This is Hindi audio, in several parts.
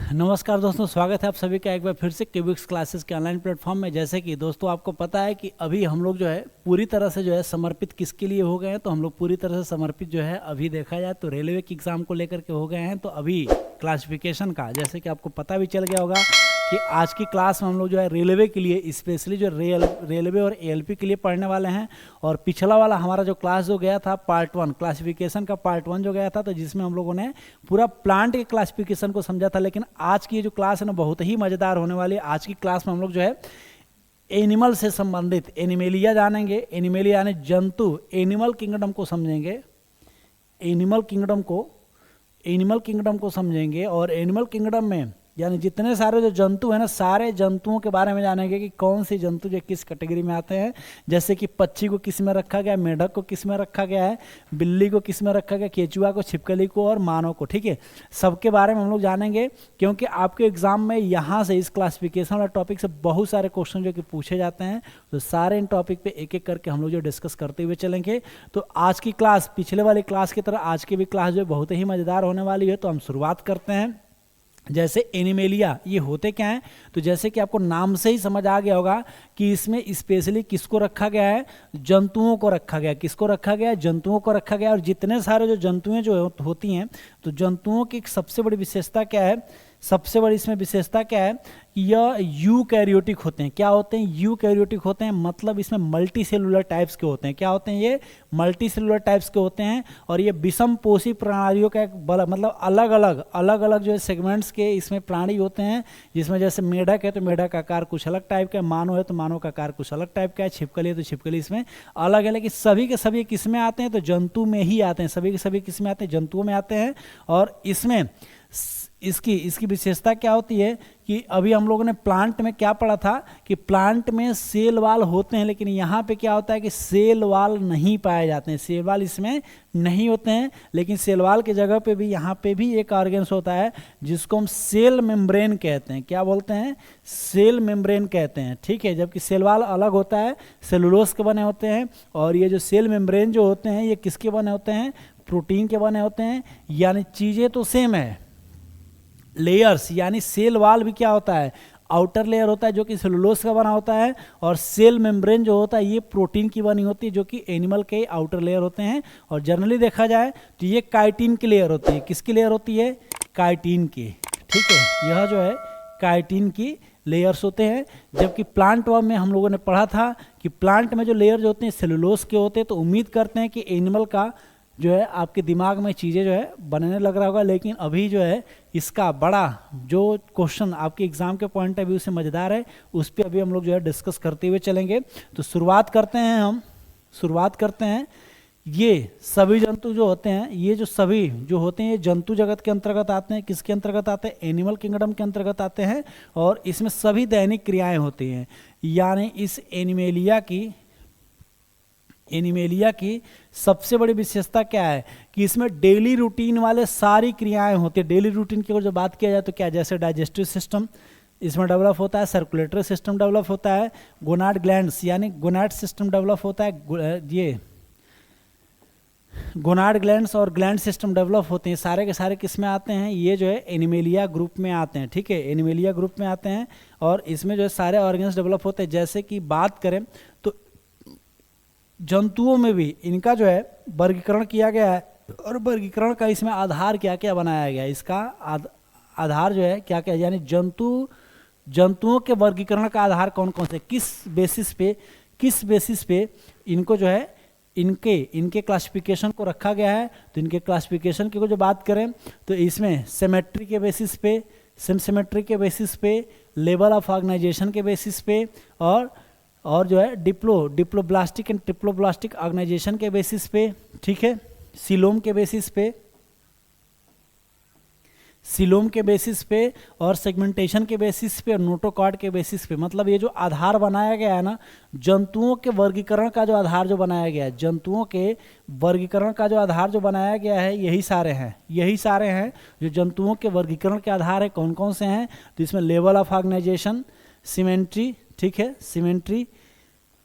नमस्कार दोस्तों, स्वागत है आप सभी का एक बार फिर से क्यूबिक्स क्लासेस के ऑनलाइन प्लेटफॉर्म में। जैसे कि दोस्तों आपको पता है कि अभी हम लोग जो है पूरी तरह से जो है समर्पित किसके लिए हो गए हैं, तो हम लोग पूरी तरह से समर्पित जो है अभी देखा जाए तो रेलवे के एग्ज़ाम को लेकर के हो गए हैं। तो अभी क्लासिफिकेशन का जैसे कि आपको पता भी चल गया होगा कि आज की क्लास में हम लोग जो है रेलवे के लिए स्पेशली जो रेलवे और एएलपी के लिए पढ़ने वाले हैं। और पिछला वाला हमारा जो क्लास जो गया था पार्ट 1 क्लासिफिकेशन का पार्ट 1 जो गया था, तो जिसमें हम लोगों ने पूरा प्लांट के क्लासिफिकेशन को समझा था। लेकिन आज की जो क्लास है ना बहुत ही मज़ेदार होने वाली है। आज की क्लास में हम लोग जो है एनिमल से संबंधित एनिमेलिया जानेंगे। एनिमेलिया यानी जंतु, एनिमल किंगडम को समझेंगे। एनिमल किंगडम को समझेंगे और एनिमल किंगडम में यानी जितने सारे जो जंतु हैं ना, सारे जंतुओं के बारे में जानेंगे कि कौन से जंतु जो किस कैटेगरी में आते हैं। जैसे कि पक्षी को किस में रखा गया है, मेढक को किस में रखा गया है, बिल्ली को किस में रखा गया, केचुआ को, छिपकली को और मानव को। ठीक है, सबके बारे में हम लोग जानेंगे क्योंकि आपके एग्जाम में यहाँ से इस क्लासिफिकेशन वाला टॉपिक से बहुत सारे क्वेश्चन जो कि पूछे जाते हैं। तो सारे इन टॉपिक पे एक एक करके हम लोग जो डिस्कस करते हुए चलेंगे। तो आज की क्लास पिछले वाली क्लास की तरह आज की भी क्लास जो है बहुत ही मज़ेदार होने वाली है। तो हम शुरुआत करते हैं। जैसे एनिमेलिया ये होते क्या हैं, तो जैसे कि आपको नाम से ही समझ आ गया होगा कि इसमें स्पेशली किसको रखा गया है, जंतुओं को रखा गया है। किसको रखा गया है, जंतुओं को रखा गया है। और जितने सारे जो जंतुएं जो होती हैं, तो जंतुओं की एक सबसे बड़ी विशेषता क्या है, सबसे बड़ी इसमें विशेषता क्या है कि यह यूकैरियोटिक होते हैं। क्या होते हैं, यूकैरियोटिक होते हैं। मतलब इसमें मल्टी सेलुलर टाइप्स के होते हैं। क्या होते हैं, ये मल्टी सेलुलर टाइप्स के होते हैं। और ये विषम पोषी प्रणालियों का एक मतलब अलग अलग जो है सेगमेंट्स के इसमें प्राणी होते हैं। जिसमें जैसे मेढक है तो मेढक का आकार कुछ अलग टाइप का है, मानव है तो मानव का आकार कुछ अलग टाइप का है, छिपकली है तो छिपकली इसमें अलग है। लेकिन सभी के सभी किस में आते हैं, तो जंतु में ही आते हैं। सभी के सभी किस में आते हैं, जंतुओं में आते हैं। और इसमें इसकी विशेषता क्या होती है कि अभी हम लोगों ने प्लांट में क्या पढ़ा था कि प्लांट में सेल वाल होते हैं, लेकिन यहाँ पे क्या होता है कि सेल वाल नहीं पाए जाते हैं। सेल वाल इसमें नहीं होते हैं, लेकिन सेल वाल की जगह पे भी यहाँ पे भी एक ऑर्गेन्स होता है जिसको हम सेल मेम्ब्रेन कहते हैं। क्या बोलते हैं, सेल मेम्ब्रेन कहते हैं। ठीक है, जबकि सेल वाल अलग होता है, सेलुलोज के बने होते हैं। और ये जो सेल मेम्ब्रेन जो होते हैं ये किसके बने होते हैं, प्रोटीन के बने होते हैं। यानी चीज़ें तो सेम है, लेयर्स यानी सेल वाल भी क्या होता है, आउटर लेयर होता है जो कि सेलुलोज का बना होता है। और सेल मेम्ब्रेन जो होता है ये प्रोटीन की बनी होती है जो कि एनिमल के आउटर लेयर होते हैं। और जनरली देखा जाए तो ये काइटिन की लेयर होती है। किसकी लेयर होती है, काइटिन की। ठीक है, यह जो है काइटिन की लेयर्स होते हैं। जबकि प्लांट में हम लोगों ने पढ़ा था कि प्लांट में जो लेयर जो होते हैं सेलुलोज के होते हैं। तो उम्मीद करते हैं कि एनिमल का जो है आपके दिमाग में चीज़ें जो है बनने लग रहा होगा। लेकिन अभी जो है इसका बड़ा जो क्वेश्चन आपके एग्जाम के पॉइंट ऑफ व्यू से मज़ेदार है, उस पर अभी हम लोग जो है डिस्कस करते हुए चलेंगे। तो शुरुआत करते हैं। ये सभी जंतु जो होते हैं, ये जो सभी जो होते हैं ये जंतु जगत के अंतर्गत आते हैं। किसके अंतर्गत आते हैं, एनिमल किंगडम के अंतर्गत आते हैं। और इसमें सभी दैनिक क्रियाएँ होती हैं। यानी इस एनिमेलिया की सबसे बड़ी विशेषता क्या है कि इसमें डेली रूटीन वाले सारी क्रियाएं होती है। डेली रूटीन की अगर जो बात किया जाए तो क्या, जैसे डाइजेस्टिव सिस्टम इसमें डेवलप होता है, सर्कुलेटरी सिस्टम डेवलप होता है, गोनाड ग्लैंड्स यानी गोनाड सिस्टम डेवलप होता है, ये गोनाड ग्लैंड्स और ग्लैंड सिस्टम डेवलप होते हैं। सारे के सारे किस में आते हैं, ये जो है एनिमेलिया ग्रुप में आते हैं। ठीक है, एनिमेलिया ग्रुप में आते हैं और इसमें जो है सारे ऑर्गन्स डेवलप होते हैं। जैसे कि बात करें तो जंतुओं में भी इनका जो है वर्गीकरण किया गया है। और वर्गीकरण का इसमें आधार क्या क्या बनाया गया है, इसका आधार जो है क्या क्या, यानी जंतुओं के वर्गीकरण का आधार कौन कौन से, किस बेसिस पे इनको जो है इनके क्लासिफिकेशन को रखा गया है। तो इनके क्लासिफिकेशन की जो बात करें तो इसमें सिमेट्री के बेसिस पे, सिमेट्री के बेसिस पे, लेवल ऑफ ऑर्गेनाइजेशन के बेसिस पे, और जो है डिप्लोब्लास्टिक एंड ट्रिप्लोब्लास्टिक ऑर्गेनाइजेशन के बेसिस पे। ठीक है, सीलोम के बेसिस पे और सेगमेंटेशन के बेसिस पे और नोटोकॉर्ड के बेसिस पे। मतलब ये जो आधार बनाया गया है ना, जंतुओं के वर्गीकरण का जो आधार जो बनाया गया है, जंतुओं के वर्गीकरण का जो आधार जो बनाया गया है, यही सारे हैं जो जंतुओं के वर्गीकरण के आधार है। कौन कौन से हैं, तो इसमें लेवल ऑफ ऑर्गेनाइजेशन, सिमेट्री, ठीक है, सिमेट्री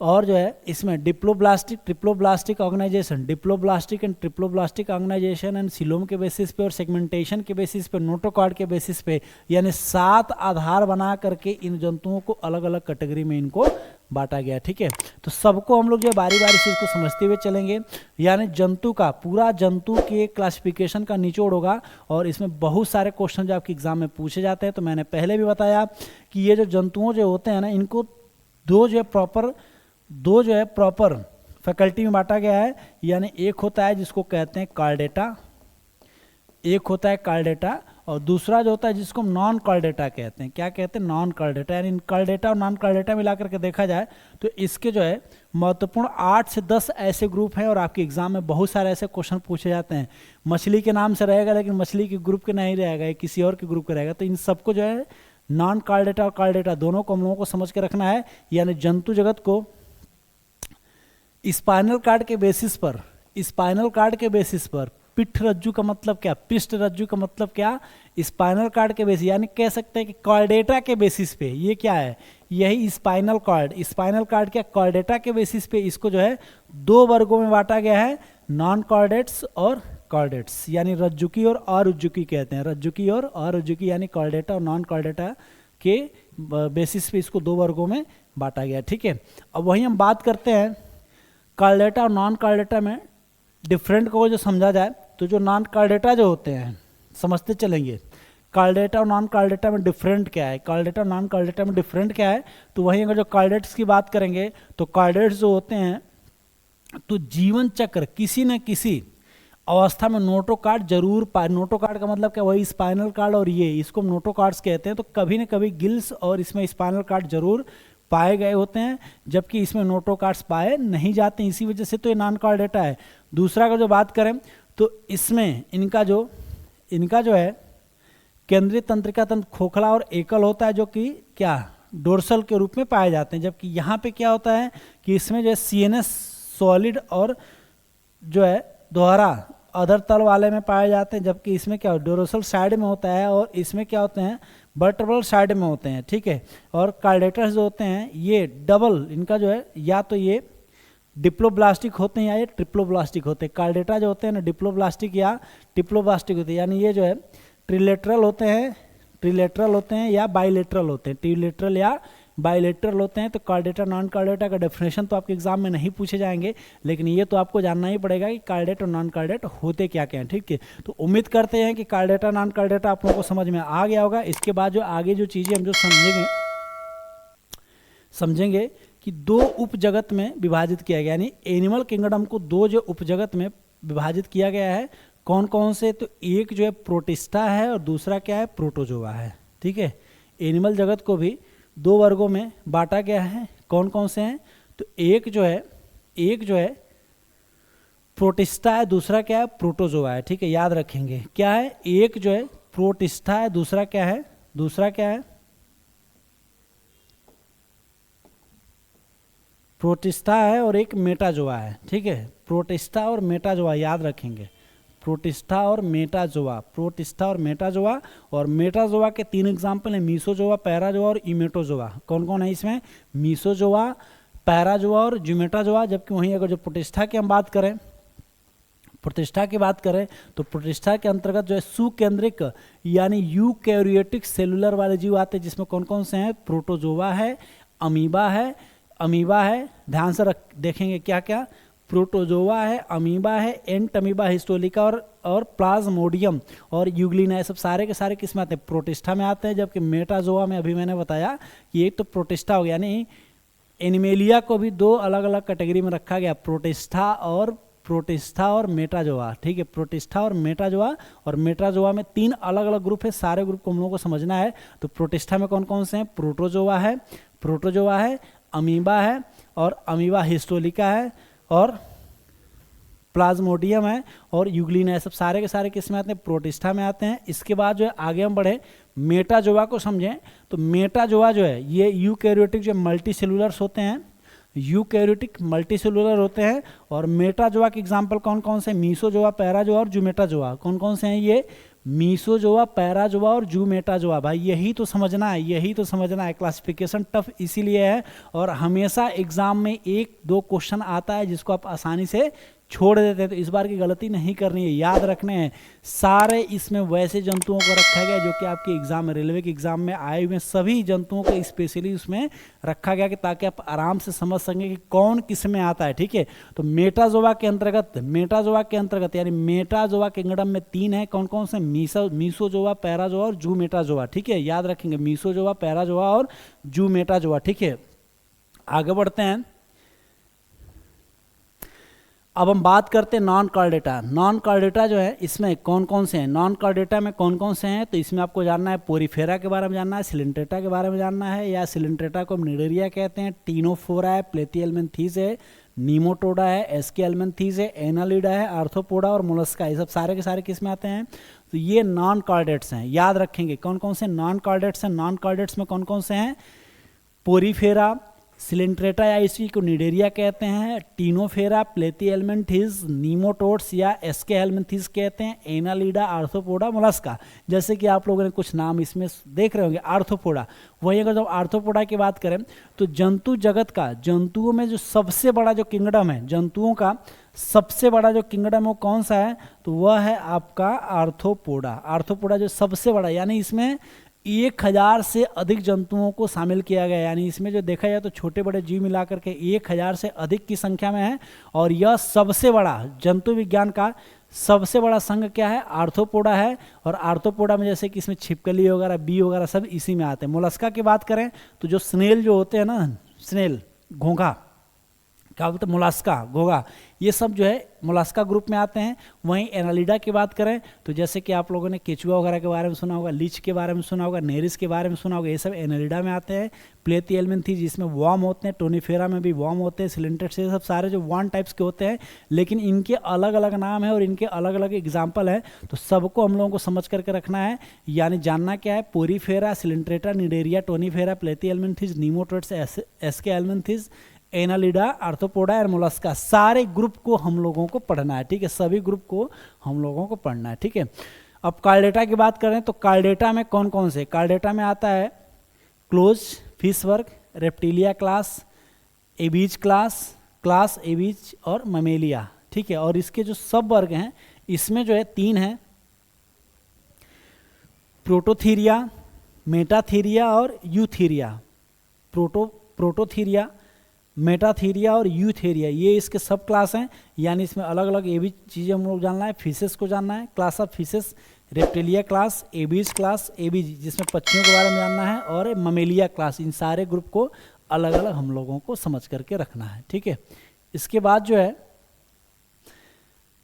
और जो है इसमें diploblastic triploblastic organisation, diploblastic and triploblastic organisation and coelom के बेसिस पे और सेगमेंटेशन के बेसिस पे, नोटोकॉर्ड के बेसिस पे, यानी 7 आधार बना करके इन जंतुओं को अलग अलग कैटेगरी में इनको बांटा गया। ठीक है, तो सबको हम लोग जो बारी बारी से इसको समझते हुए चलेंगे, यानी जंतु का पूरा जंतु के क्लासिफिकेशन का निचोड़ होगा और इसमें बहुत सारे क्वेश्चन जो आपके एग्जाम में पूछे जाते हैं। तो मैंने पहले भी बताया कि ये जो जंतुओं जो होते हैं ना, इनको दो जो है प्रॉपर फैकल्टी में बांटा गया है। यानी एक होता है जिसको कहते हैं कार्डेटा, एक होता है कार्डेटा, और दूसरा जो होता है जिसको हम नॉन कार्डेटा कहते हैं। क्या कहते हैं? Non chordata. यानी कार्डेटा और नॉन कार्डेटा मिला करके देखा जाए तो इसके जो है महत्वपूर्ण 8 से 10 ऐसे ग्रुप हैं और आपके एग्जाम में बहुत सारे ऐसे क्वेश्चन पूछे जाते हैं। मछली के नाम से रहेगा लेकिन मछली के ग्रुप के नहीं रहेगा, ये किसी और के ग्रुप का रहेगा। तो इन सबको जो है नॉन कार्डेटा और कार्डेटा दोनों को हम लोगों को समझ के रखना है। यानी जंतु जगत को स्पाइनल कार्ड के बेसिस पर, स्पाइनल कार्ड के बेसिस पर, पिठ रज्जु का मतलब क्या, पृष्ठ रज्जु का मतलब क्या, स्पाइनल कार्ड के बेसिस, यानी कह सकते हैं कि कार्डेटा के बेसिस पे, ये क्या है, यही स्पाइनल कार्ड, स्पाइनल कार्ड क्या, कार्डेटा के बेसिस पे इसको जो है 2 वर्गों में बांटा गया है, नॉन कार्डेट्स और कार्डेट्स। यानी रज्जुकी और अरुज्जुकी कहते हैं, रज्जुकी और अरुज्जुकी, यानी कार्डेटा और नॉन कार्डेटा के बेसिस पे इसको 2 वर्गों में बांटा गया। ठीक है, अब वही हम बात करते हैं कार्डेटा और नॉन कार्डेटा में डिफरेंट को जो समझा जाए तो जो नॉन कार्डेटा जो होते हैं समझते चलेंगे। कार्डेटा और नॉन कार्डेटा में डिफरेंट क्या है, कार्डेटा और नॉन कार्डेटा में डिफरेंट क्या है, तो वहीं अगर जो कार्डेट्स की बात करेंगे तो कार्डेट्स जो होते हैं तो जीवन चक्र किसी न किसी अवस्था में नोटोकार्ड जरूर पाए। नोटोकार्ड का मतलब क्या, वही स्पाइनल कार्ड और ये इसको नोटोकार्ड्स कहते हैं। तो कभी न कभी गिल्स और इसमें स्पाइनल कार्ड जरूर पाए गए होते हैं, जबकि इसमें नोटोकार्ड्स पाए नहीं जाते, इसी वजह से तो ये नॉन कार्डेटा है। दूसरा का जो बात करें तो इसमें इनका जो है केंद्रीय तंत्रिका तंत्र खोखला और एकल होता है, जो कि क्या डोर्सल के रूप में पाए जाते हैं। जबकि यहाँ पे क्या होता है कि इसमें जो है सीएनएस सॉलिड और जो है दोहरा अधर तल वाले में पाए जाते हैं, जबकि इसमें क्या डोर्सल साइड में होता है और इसमें क्या होते हैं वर्टेब्रल साइड में होते हैं। ठीक है, और कार्डेटस जो होते हैं ये डबल, इनका जो है या तो ये डिप्लोब्लास्टिक होते हैं या ये ट्रिप्लोब्लास्टिक होते हैं। कार्डेटा जो होते हैं ना डिप्लोब्लास्टिक या ट्रिप्लोब्लास्टिक होते हैं, यानी ये जो है ट्रिलेटरल होते हैं या बाइलेटरल होते हैं, ट्रिलेटरल या बाइलेटरल होते हैं। तो कार्डेटा नॉन कार्डेटा का डेफिनेशन तो आपके एग्जाम में नहीं पूछे जाएंगे, लेकिन ये तो आपको जानना ही पड़ेगा कि कार्डेट और नॉन कार्डेट होते क्या क्या हैं। ठीक है, तो उम्मीद करते हैं कि कार्डेटा नॉन कार्डेटा आप लोगों को समझ में आ गया होगा। इसके बाद जो आगे जो चीज़ें हम जो समझेंगे कि 2 उपजगत में विभाजित किया गया, यानी एनिमल किंगडम को 2 जो उपजगत में विभाजित किया गया है। कौन कौन से, तो एक जो है प्रोटिस्टा है और दूसरा क्या है प्रोटोजोआ है। ठीक है, एनिमल जगत को भी 2 वर्गों में बांटा गया है। कौन कौन से हैं, तो एक जो है प्रोटिस्टा है, दूसरा क्या है प्रोटोजोआ है। ठीक है, याद रखेंगे क्या है, एक जो है प्रोटिस्टा है, दूसरा क्या है प्रोटिस्टा है और एक मेटाजोआ है। ठीक है, प्रोटिस्टा और मेटाजोआ याद रखेंगे, प्रोटिस्टा और मेटाजोआ, और मेटाजोआ के 3 एग्जाम्पल हैं, मीसोजोआ, पैराजोआ और इमेटोजोआ। कौन कौन है इसमें, मीसोजोआ, पैराजोआ और जुमेटाजोआ। जबकि वहीं अगर जो प्रोटिस्टा की बात करें तो प्रोटिस्टा के अंतर्गत जो है सुकेंद्रिक यानी यूकैरियोटिक सेलुलर वाले जीव आते हैं, जिसमें कौन कौन से हैं, प्रोटोजोआ है, अमीबा है, ध्यान से देखेंगे क्या क्या, प्रोटोजोआ है, अमीबा है, एंट अमीबा हिस्टोलिका और प्लाज्मोडियम और यूग्लिना, सब सारे के सारे किस में आते हैं, प्रोटिस्टा में आते हैं। जबकि मेटाजोआ में अभी मैंने बताया कि एक तो प्रोटिस्टा हो गया, यानी एनिमेलिया को भी 2 अलग अलग कैटेगरी में रखा गया, प्रोटिस्टा और मेटाजोआ। ठीक है, प्रोटिस्टा और मेटाजोआ में 3 अलग अलग ग्रुप है, सारे ग्रुप को हम लोगों को समझना है। तो प्रोटिस्टा में कौन कौन से हैं, प्रोटोजोआ है, अमीबा है और अमीबा हिस्टोलिका है और प्लाज्मोडियम है और यूग्लिना है, सब सारे के सारे किस में आते हैं, प्रोटिस्टा में आते हैं। इसके बाद जो है आगे हम बढ़े मेटाजोआ को समझें, तो मेटाजोआ जो है ये यूकैरियोटिक जो मल्टीसेलुलर होते हैं और मेटाजोआ के एग्जाम्पल कौन कौन से, मीसोजोआ, पैराजोआ और जुमेटाजोआ। कौन कौन से हैं ये, मीसोजोआ, पैराजोआ और जूमेटाजोआ। भाई यही तो समझना है, यही तो समझना है। क्लासिफिकेशन टफ इसीलिए है और हमेशा एग्जाम में 1-2 क्वेश्चन आता है जिसको आप आसानी से छोड़ देते हैं, तो इस बार की गलती नहीं करनी है, याद रखने हैं। सारे इसमें वैसे जंतुओं को रखा गया जो कि आपके एग्जाम में, रेलवे के एग्जाम में आए हुए सभी जंतुओं को स्पेशली उसमें रखा गया कि ताकि आप आराम से समझ सकें कि कौन किस में आता है, ठीक है। तो मेटाजोआ के अंतर्गत यानी मेटाजोआ किंगडम में 3 है, कौन कौन से? मीसोजोआ, पैराजोआ और जूमेटाजोआ, ठीक है, याद रखेंगे, मीसोजोआ, पैराजोआ और जूमेटाजोआ, ठीक है। आगे बढ़ते हैं, अब हम बात करते हैं नॉन कॉर्डेटा। नॉन कॉर्डेटा जो है इसमें कौन कौन से हैं? नॉन कॉर्डेटा में कौन कौन से हैं? तो इसमें आपको जानना है पोरीफेरा के बारे में जानना है, सिलेंट्रेटा के बारे में जानना है, या सिलेंट्रेटा को निडेरिया कहते हैं, टीनोफोरा है, प्लेथियलमेंथीज है, नीमोटोडा है, एस्केलमेंथीज है, एनालिडा है, आर्थ्रोपोडा और मोलस्का, ये सब सारे के सारे किस में आते हैं? तो ये नॉन कॉर्डेट्स हैं, याद रखेंगे कौन कौन से नॉन कॉर्डेट्स हैं। नॉन कॉर्डेट्स में कौन कौन से हैं? पोरीफेरा, सिलेंट्रेटा या इसी को निडेरिया कहते हैं, टीनोफेरा, प्लेथियलमेंथीज, नीमोटोड्स या एस्केलमेंथीज कहते हैं, एनालिडा, आर्थ्रोपोडा, मोलस्का। जैसे कि आप लोगों ने कुछ नाम इसमें देख रहे होंगे, आर्थ्रोपोडा। वही अगर जब आर्थ्रोपोडा की बात करें तो जंतु जगत का, जंतुओं में जो सबसे बड़ा जो किंगडम है, जंतुओं का सबसे बड़ा जो किंगडम है वो कौन सा है? तो वह है आपका आर्थ्रोपोडा। आर्थ्रोपोडा जो सबसे बड़ा, यानी इसमें 1000 से अधिक जंतुओं को शामिल किया गया, यानी इसमें जो देखा जाए तो छोटे बड़े जीव मिलाकर के 1000 से अधिक की संख्या में है। और यह सबसे बड़ा जंतु विज्ञान का सबसे बड़ा संघ क्या है? आर्थ्रोपोडा है। और आर्थ्रोपोडा में जैसे कि इसमें छिपकली वगैरह, बी वगैरह सब इसी में आते हैं। मोलस्का की बात करें तो जो स्नेल जो होते हैं ना, स्नेल, घोंघा, क्या बोलते हैं, मोलस्का, घोंघा, ये सब जो है मोलस्का ग्रुप में आते हैं। वहीं एनालिडा की बात करें तो जैसे कि आप लोगों ने केचुआ वगैरह के बारे में सुना होगा, लीच के बारे में सुना होगा, नेरिस के बारे में सुना होगा, ये सब एनालिडा में आते हैं। प्लेथियलमेंथीज जिसमें वॉर्म होते हैं, टोनीफेरा में भी वॉर्म होते हैं, सिलेंट्रेट्स, ये सब सारे जो वॉर्म टाइप्स के होते हैं, लेकिन इनके अलग अलग नाम है और इनके अलग अलग एग्जाम्पल है। तो सबको हम लोगों को समझ करके रखना है, यानी जानना क्या है? Porifera, Coelenterata, Cnidaria, Ctenophora, Platyhelminthes, nematodes, Aschelminthes, Annelida, Arthropoda और मोलस्का, सारे ग्रुप को हम लोगों को पढ़ना है, ठीक है, सभी ग्रुप को हम लोगों को पढ़ना है, ठीक है। अब कार्डेटा की बात करें तो कार्डेटा में कौन कौन से? कार्डेटा में आता है क्लोज फिश वर्ग, reptilia class, Abies class, class Abies और ममेलिया, ठीक है। और इसके जो सब वर्ग हैं इसमें जो है 3 हैं, प्रोटोथीरिया, मेटाथीरिया और यूथीरिया। प्रोटोथीरिया, मेटाथीरिया और यूथेरिया, ये इसके सब क्लास हैं, यानी इसमें अलग अलग ये भी चीज़ें हम लोग जानना है। फिशेस को जानना है, class of fishes, reptilia class, Abies class, Abies जिसमें पक्षियों के बारे में जानना है, और ममेलिया क्लास, इन सारे ग्रुप को अलग अलग हम लोगों को समझ करके रखना है, ठीक है। इसके बाद जो है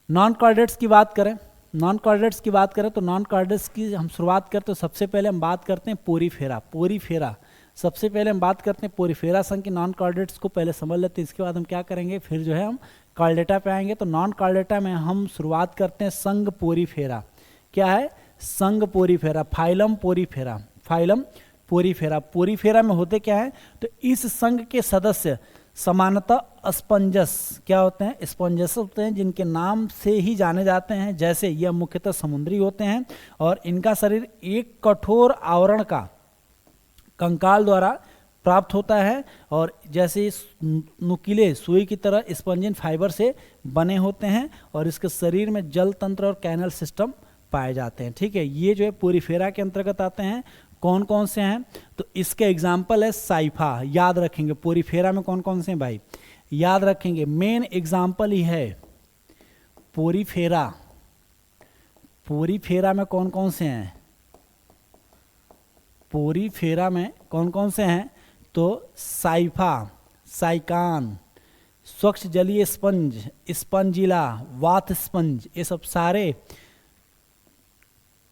नॉन कॉर्डेट्स की बात करें, नॉन कॉर्डेट्स की बात करें तो नॉन कॉर्डेट्स की हम शुरुआत करते तो सबसे पहले हम बात करते हैं पोरीफेरा। पोरीफेरा सबसे पहले हम बात करते हैं पोरीफेरा संघ की नॉन कॉर्डेट्स को पहले समझ लेते हैं। इसके बाद हम क्या करेंगे, फिर जो है हम कॉर्डेटा पे आएंगे। तो नॉन कॉर्डेटा में हम शुरुआत करते हैं संघ पोरीफेरा। क्या है? संघ Porifera, phylum Porifera, phylum Porifera. Porifera में होते क्या है? तो इस संघ के सदस्य समानतः स्पंजस क्या होते हैं? स्पंजस होते हैं, जिनके नाम से ही जाने जाते हैं। जैसे यह मुख्यतः समुद्री होते हैं और इनका शरीर एक कठोर आवरण का कंकाल द्वारा प्राप्त होता है, और जैसे इस नुकीले सुई की तरह स्पंजिन फाइबर से बने होते हैं, और इसके शरीर में जल तंत्र और कैनल सिस्टम पाए जाते हैं, ठीक है। ये जो है पोरीफेरा के अंतर्गत आते हैं। कौन कौन से हैं? तो इसके एग्जाम्पल है साइफा, याद रखेंगे। पोरीफेरा में कौन कौन से हैं भाई? याद रखेंगे, मेन एग्जाम्पल ही है पोरीफेरा। पोरीफेरा में कौन कौन से हैं? पोरीफेरा में कौन कौन से हैं? तो साइफा, साइकान, स्वच्छ जलीय स्पंज, स्पंजिला, वात स्पंज, ये सब सारे,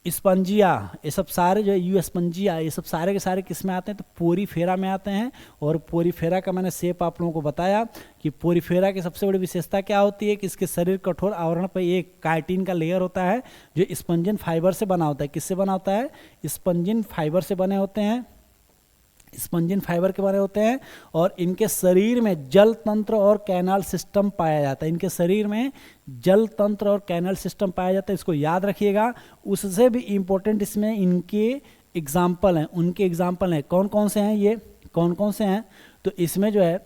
स्पंजिया, ये सब सारे जो है यू स्पंजिया, ये सब सारे के सारे किस में आते हैं? तो पोरीफेरा में आते हैं। और पोरीफेरा का मैंने शेप आप लोगों को बताया कि पोरीफेरा की सबसे बड़ी विशेषता क्या होती है कि इसके शरीर कठोर आवरण पर एक काइटिन का लेयर होता है जो स्पंजिन फाइबर से बना होता है। किससे बना होता है? स्पंजिन फाइबर से बने होते हैं। स्पंजिन फाइबर के बने होते हैं और इनके शरीर में जल तंत्र और कैनाल सिस्टम पाया जाता है। इनके शरीर में जल तंत्र और कैनाल सिस्टम पाया जाता है, इसको याद रखिएगा। उससे भी इम्पोर्टेंट इसमें इनके एग्जाम्पल हैं, उनके एग्जाम्पल हैं। कौन कौन से हैं ये, कौन कौन से हैं? तो इसमें जो है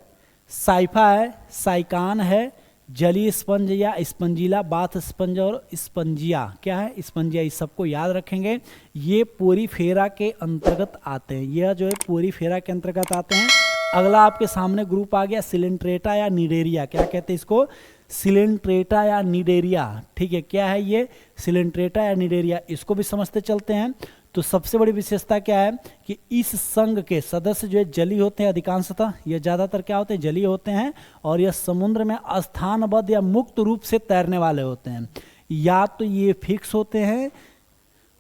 साइफा है, साइकान है, जलीय स्पंज या स्पंजीला, बाथ स्पंज और स्पंजिया, क्या है स्पंजिया, इस सबको याद रखेंगे। ये पोरीफेरा के अंतर्गत आते हैं, यह जो है पोरीफेरा के अंतर्गत आते हैं। अगला आपके सामने ग्रुप आ गया सिलेंट्रेटा या निडेरिया, क्या कहते हैं इसको, सिलेंट्रेटा या निडेरिया, ठीक है। क्या है ये सिलेंट्रेटा या निडेरिया, इसको भी समझते चलते हैं। तो सबसे बड़ी विशेषता क्या है कि इस संघ के सदस्य जो है जलीय होते हैं, अधिकांशतः ये ज़्यादातर क्या होते हैं, जलीय होते हैं। और यह समुद्र में स्थानबद्ध या मुक्त रूप से तैरने वाले होते हैं। या तो ये फिक्स होते हैं,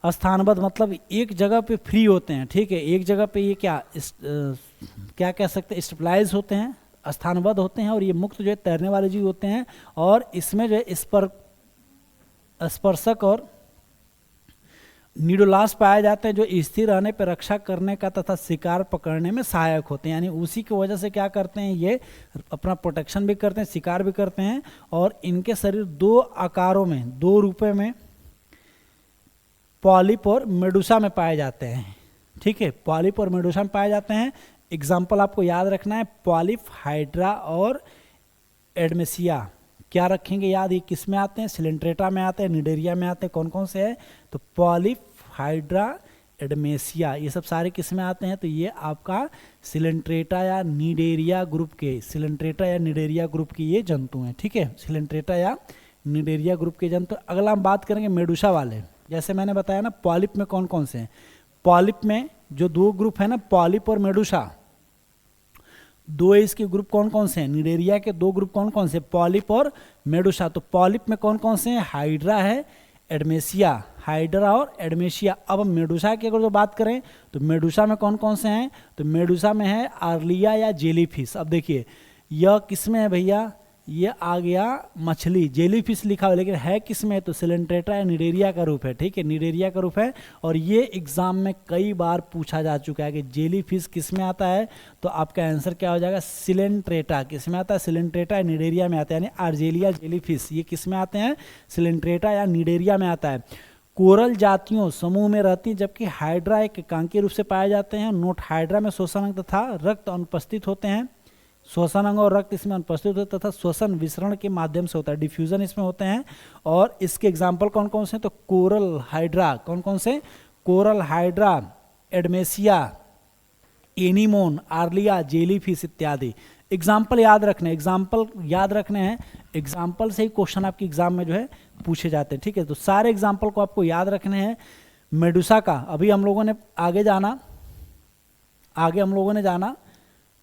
स्थानबद्ध मतलब एक जगह पे फ्री होते हैं, ठीक है, एक जगह पे ये क्या कह सकते हैं, स्टेबलाइज होते हैं, स्थानबद्ध होते हैं। और ये मुक्त जो है तैरने वाले जीव होते हैं। और इसमें जो है स्पर्शक और नीडोलास पाए जाते हैं, जो स्थिर रहने पर रक्षा करने का तथा शिकार पकड़ने में सहायक होते हैं। यानी उसी की वजह से क्या करते हैं, ये अपना प्रोटेक्शन भी करते हैं, शिकार भी करते हैं। और इनके शरीर दो आकारों में, दो रूपों में, पॉलिप और मेडुसा में पाए जाते हैं, ठीक है, पॉलिप और मेडुसा में पाए जाते हैं। एग्जाम्पल आपको याद रखना है, पॉलिप, हाइड्रा और एडमेसिया। क्या रखेंगे याद, ये किस में आते हैं, सिलेंट्रेटा में आते हैं, निडेरिया में आते हैं। कौन कौन से हैं, तो पॉलिप, हाइड्रा, एडमेसिया, ये सब सारे किस में आते हैं, तो ये आपका सिलेंट्रेटा या निडेरिया ग्रुप के, सिलेंट्रेटा या निडेरिया ग्रुप के ये जंतु हैं, ठीक है, सिलेंट्रेटा या निडेरिया ग्रुप के जंतु। अगला हम बात करेंगे मेडुसा वाले। जैसे मैंने बताया ना, पॉलिप में कौन कौन से हैं, पॉलिप में जो दो ग्रुप है ना, पॉलिप और मेडुसा, दो इसके ग्रुप कौन कौन से हैं, निडेरिया के दो ग्रुप कौन कौन से, पॉलिप और मेडुसा। तो पॉलिप में कौन कौन से हैं, हाइड्रा है, एडमेसिया, हाइड्रा और एडमेसिया। अब हम मेडुसा की अगर जो बात करें तो मेडुसा में कौन कौन से हैं, तो मेडुसा में है आर्लिया या जेलीफिश। अब देखिए यह किस में है भैया, ये आ गया मछली, जेलीफिश लिखा हुआ, लेकिन है किस में, तो सिलेंट्रेटा या निडेरिया का रूप है, ठीक है, निडेरिया का रूप है। और ये एग्जाम में कई बार पूछा जा चुका है कि जेलीफिश किस में आता है, तो आपका आंसर क्या हो जाएगा, सिलेंट्रेटा। किस में आता है, सिलेंट्रेटा या निडेरिया में आता है। यानी आर्जेलिया जेलीफिश ये किस में आते हैं, सिलेंट्रेटा या निडेरिया में आता है। कोरल जातियों समूह में रहती है, जबकि हाइड्रा एक एकांकीय रूप से पाए जाते हैं। नोट, हाइड्रा में श्वसन अंग तथा रक्त अनुपस्थित होते हैं, श्वसन अंग और रक्त इसमें अनुपस्थित होते हैं तथा श्वसन विसरण के माध्यम से होता है, डिफ्यूजन इसमें होते हैं। और इसके एग्जाम्पल कौन कौन से हैं, तो कोरल हाइड्रा, कौन कौन से, कोरल हाइड्रा, एडमेसिया, एनीमोन, आर्लिया, जेलीफिश इत्यादि। एग्जाम्पल याद रखने, एग्जाम्पल याद रखने हैं, एग्जाम्पल से ही क्वेश्चन आपके एग्जाम में जो है पूछे जाते हैं, ठीक है। तो सारे एग्जाम्पल को आपको याद रखने हैं। मेडुसा का अभी हम लोगों ने आगे हम लोगों ने जाना,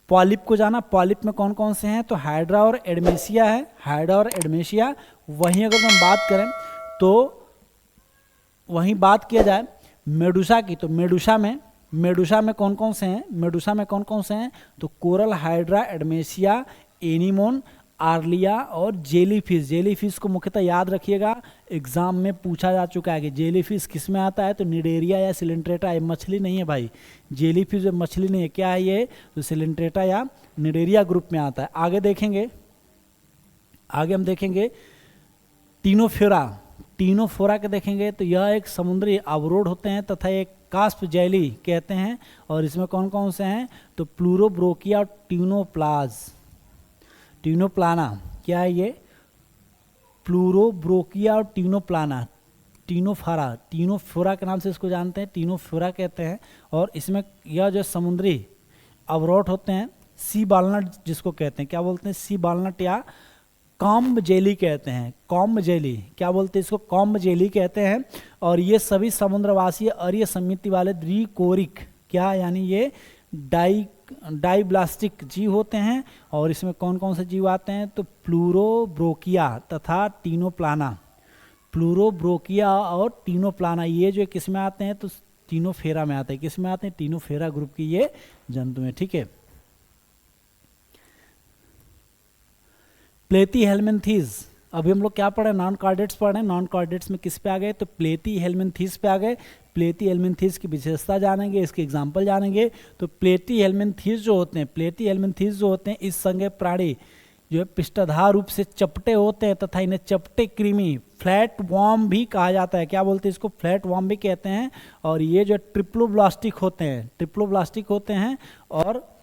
पॉलिप को जाना। पॉलिप में कौन कौन से हैं, तो हाइड्रा और एडमेसिया है, हाइड्रा और एडमेसिया। वहीं अगर हम बात करें तो वहीं बात किया जाए मेडुसा की, तो मेडुसा में कौन कौन से हैं, मेडुसा में कौन कौन से हैं, तो कोरल, हाइड्रा, एडमेसिया, एनीमोन, आर्लिया और जेलीफिश। जेलीफिश को मुख्यतः याद रखिएगा, एग्जाम में पूछा जा चुका है कि जेलीफिश किस में आता है, तो निडेरिया या सिलेंट्रेटा। ये मछली नहीं है भाई, जेलीफिश मछली नहीं है, क्या है ये, तो सिलेंट्रेटा या निडेरिया ग्रुप में आता है। आगे हम देखेंगे टीनोफोरा के देखेंगे, तो यह एक समुद्री अवरोध होते हैं तथा एक कास्प जैली कहते हैं। और इसमें कौन कौन से हैं, तो प्लूरोब्रोकिया और टीनोप्लाना। क्या है ये, प्लूरोब्रोकिया और टीनोप्लाना, टीनोफोरा के नाम से इसको जानते हैं, टीनोफोरा कहते हैं। और इसमें यह जो समुद्री अवरोध होते हैं, सी बालनट जिसको कहते हैं, क्या बोलते हैं, सी बालनट या कॉम्ब जेली कहते हैं, कॉम्ब जेली, क्या बोलते हैं इसको, कॉम्ब जेली कहते हैं। और ये सभी समुद्रवासी अरीय समिति वाले द्विकोरिक, क्या यानी ये डाइब्लास्टिक जीव होते हैं। और इसमें कौन कौन से जीव आते हैं, तो प्लूरोब्रोकिया तथा टीनोप्लाना, प्लूरोब्रोकिया और टीनोप्लाना, ये जो किस में आते हैं, तो टीनोफेरा में आते हैं। किस में आते हैं, टीनोफेरा ग्रुप की ये जंतु हैं, ठीक है। प्लेथी हेलमिन्थीज अभी हम लोग क्या पढ़े, नॉन कॉर्डेट्स पढ़े। नॉन कॉर्डेट्स में किस पे आ गए, तो प्लेटी हेलमिन्थीस पे आ गए। प्लेटी हेलमिन्थीस की विशेषता जानेंगे, इसके एग्जाम्पल जानेंगे। तो प्लेटी हेलमिन्थीस जो होते हैं, प्लेटी हेलमिन्थीस जो होते हैं, इस संज्ञ प्राणी जो है पिष्टाधार रूप से चपटे होते हैं तथा इन्हें चपटे कृमि फ्लैट वॉर्म भी कहा जाता है। क्या बोलते हैं इसको, फ्लैट वॉर्म भी कहते हैं। और ये जो ट्रिप्लोब्लास्टिक होते हैं, ट्रिप्लोब्लास्टिक होते हैं और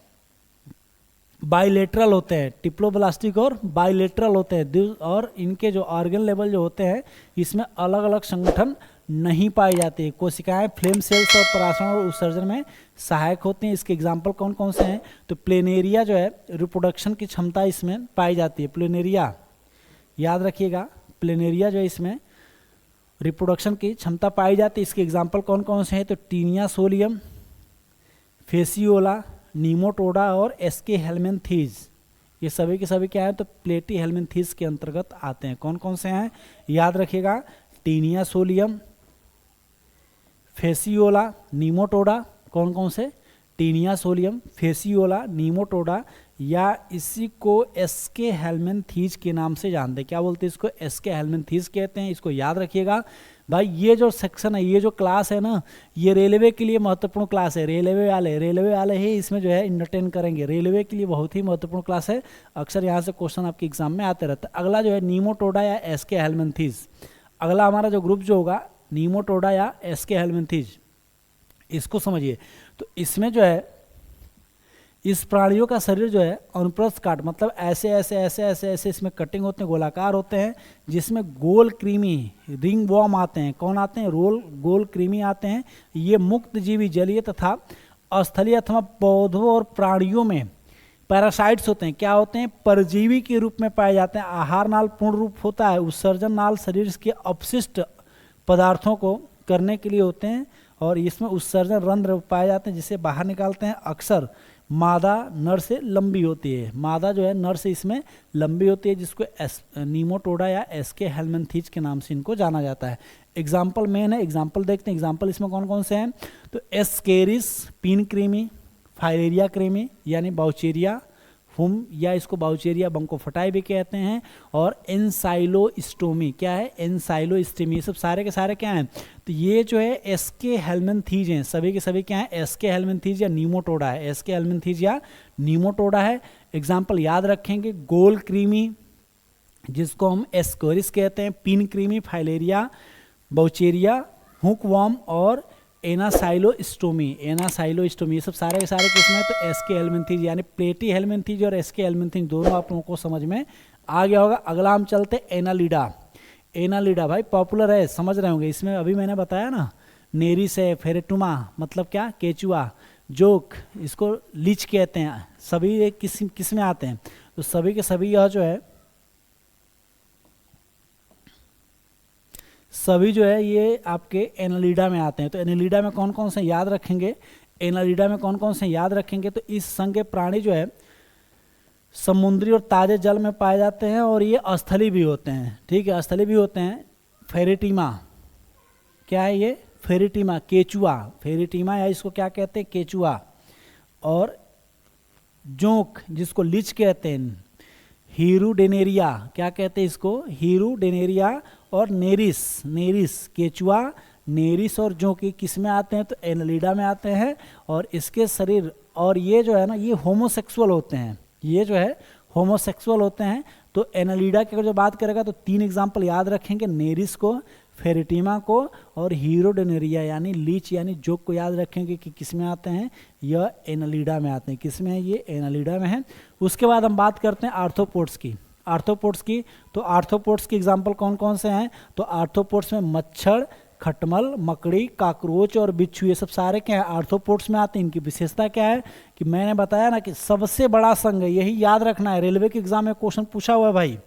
बाइलेटरल होते हैं। ट्रिप्लोब्लास्टिक और बाइलेटरल होते हैं। और इनके जो ऑर्गन लेवल जो होते हैं इसमें अलग अलग संगठन नहीं पाई जाती। कोशिकाएं फ्लेम सेल्स और परासरण और उत्सर्जन में सहायक होती हैं। इसके एग्जाम्पल कौन कौन से हैं, तो प्लेनेरिया जो है रिप्रोडक्शन की क्षमता इसमें पाई जाती है। प्लेनेरिया याद रखिएगा, प्लेनेरिया जो है इसमें रिप्रोडक्शन की क्षमता पाई जाती है। इसके एग्जाम्पल कौन कौन से हैं, तो टीनिया सोलियम, फेसियोला, नीमोटोडा और एसके हेलमिन्थीज। ये सभी के सभी क्या है, तो प्लेटी हेलमिन्थीज के अंतर्गत आते हैं। कौन कौन से हैं, याद रखिएगा, टीनिया सोलियम, फेसियोला, नीमोटोडा। कौन कौन से, टीनिया सोलियम, फेसियोला, नीमोटोडा, या इसी को एसके हेलमिन्थीज के नाम से जानते हैं। क्या बोलते हैं इसको, एसके हेलमिन्थीज कहते हैं। इसको याद रखिएगा भाई। ये जो सेक्शन है, ये जो क्लास है ना, ये रेलवे के लिए महत्वपूर्ण क्लास है। रेलवे वाले ही इसमें जो है इंटरटेन करेंगे। रेलवे के लिए बहुत ही महत्वपूर्ण क्लास है। अक्सर यहाँ से क्वेश्चन आपके एग्जाम में आते रहते हैं। अगला जो है नीमोटोडा या एसके हेलमिन्थीज। अगला हमारा जो ग्रुप जो होगा नीमोटोडा या एसके हेलमिन्थीज, इसको समझिए। तो इसमें जो है इस प्राणियों का शरीर जो है अनुप्रस्थ काट, मतलब ऐसे ऐसे ऐसे ऐसे ऐसे इसमें कटिंग होते हैं, गोलाकार होते हैं, जिसमें गोल कृमि रिंग वॉर्म आते हैं। कौन आते हैं, गोल कृमि आते हैं। ये मुक्त जीवी जलीय तथा स्थलीय अथवा पौधों और प्राणियों में पैरासाइट्स होते हैं। क्या होते हैं, परजीवी के रूप में पाए जाते हैं। आहार नाल पूर्ण रूप होता है, उत्सर्जन नाल शरीर के अपशिष्ट पदार्थों को करने के लिए होते हैं। और इसमें उत्सर्जन रंध्र पाए जाते हैं जिसे बाहर निकालते हैं। अक्सर मादा नर से लंबी होती है। मादा जो है नर से इसमें लंबी होती है, जिसको नीमोटोडा या एसके हेलमिन्थीज के नाम से इनको जाना जाता है। एग्जाम्पल मेन है, एग्जाम्पल देखते हैं। एग्जाम्पल इसमें कौन कौन से हैं, तो एस्केरिस पीन क्रीमी, फाइलेरिया क्रीमी यानी बाउचेरिया हुम या इसको बाउचेरिया बंकोफटाई भी कहते हैं, और एनसाइलोस्टोमी। क्या है, एनसाइलोस्टोमी। सब सारे के सारे क्या हैं, तो ये जो है एसके हेलमिन्थीज हैं। सभी के सभी क्या हैं, एसके हेलमिन्थीज या नीमोटोडा है। एसके हेलमिन्थीज या नीमोटोडा है। एग्जाम्पल याद रखेंगे, गोल क्रीमी जिसको हम एस्कोरिस कहते हैं, पिन क्रीमी, फाइलेरिया, बाउचेरिया, हुकवॉर्म और एनासाइलोस्टोमी। ये सब सारे के सारे किस्में, तो एसके हेलमिन्थीज यानी प्लेटी हेलमिन्थीज और एसके हेलमिन्थीज दोनों आप लोगों को समझ में आ गया होगा। अगला हम चलते एनालिडा। एनालिडा भाई पॉपुलर है, समझ रहे होंगे। इसमें अभी मैंने बताया ना, नेरिस है, फेरेटुमा मतलब क्या, केचुआ, जोक इसको लीच कहते हैं। सभी किस में आते हैं, तो सभी के सभी यह जो है सभी जो है ये आपके एनालिडा में आते हैं। तो एनालिडा में कौन कौन से याद रखेंगे, एनालिडा में कौन कौन से याद रखेंगे, तो इस संघ के प्राणी जो है समुद्री और ताजे जल में पाए जाते हैं, और ये स्थली भी होते हैं। ठीक है, स्थली भी होते हैं। फेरेटिमा, क्या है ये, फेरेटिमा, केचुआ, फेरेटिमा या इसको क्या कहते हैं, केचुआ। और जोंक जिसको लिच कहते हैं, हीरुडेनेरिया, क्या कहते हैं इसको, हीरुडेनेरिया। और नेरिस, केचुआ, नेरिस और जोंकी किस में आते हैं, तो एनालिडा में आते हैं। और इसके शरीर, और ये जो है ना, ये होमोसेक्सुअल होते हैं। ये जो है होमोसेक्सुअल होते हैं। तो एनालिडा की अगर जो बात करेगा तो 3 एग्जाम्पल याद रखेंगे, नेरिस को, फेरेटिमा को और हीरोडेनेरिया यानी लीच यानी जोक को याद रखेंगे कि किस में आते हैं, यह एनालिडा में आते हैं। किस में है, ये एनालिडा में है। उसके बाद हम बात करते हैं आर्थ्रोपोड्स की। तो आर्थ्रोपोड्स की एग्जाम्पल कौन कौन से हैं, तो आर्थ्रोपोड्स में मच्छर, खटमल, मकड़ी, काकरोच और बिच्छू, ये सब सारे क्या है, आर्थ्रोपोड्स में आते हैं। इनकी विशेषता क्या है कि मैंने बताया ना कि सबसे बड़ा संघ है, यही याद रखना है। रेलवे के एग्जाम में क्वेश्चन पूछा हुआ है भाई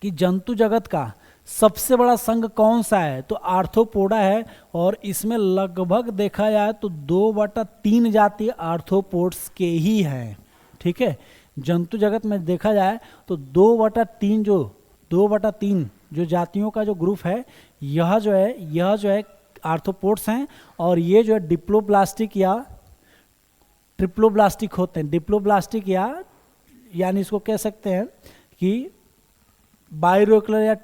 कि जंतु जगत का सबसे बड़ा संघ कौन सा है, तो आर्थ्रोपोडा है। और इसमें लगभग देखा जाए तो 2/3 जाति आर्थ्रोपोड्स के ही हैं। ठीक है, जंतु जगत में देखा जाए तो 2/3 जो जातियों का जो ग्रुप है, यह जो है आर्थ्रोपोड्स हैं। और ये जो है डिप्लोब्लास्टिक या ट्रिप्लोब्लास्टिक होते हैं। डिप्लोब्लास्टिक यानी इसको कह सकते हैं कि बाइरोकुलर या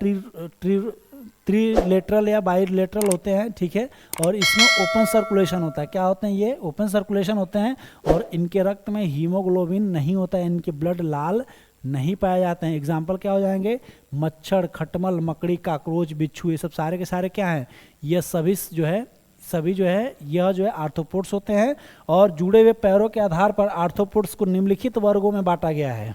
ट्रीलेटरल या बाइलेटरल होते हैं, ठीक है। और इसमें ओपन सर्कुलेशन होता है। क्या होते हैं ये? ओपन सर्कुलेशन होते हैं। और इनके रक्त में हीमोग्लोबिन नहीं होता है, इनके ब्लड लाल नहीं पाए जाते हैं। एग्जाम्पल क्या हो जाएंगे? मच्छर, खटमल, मकड़ी, काकरोच, बिच्छू, ये सब सारे के सारे क्या हैं? ये सभी जो है यह जो है आर्थ्रोपोड्स होते हैं। और जुड़े हुए पैरों के आधार पर आर्थ्रोपोड्स को निम्नलिखित वर्गों में बांटा गया है।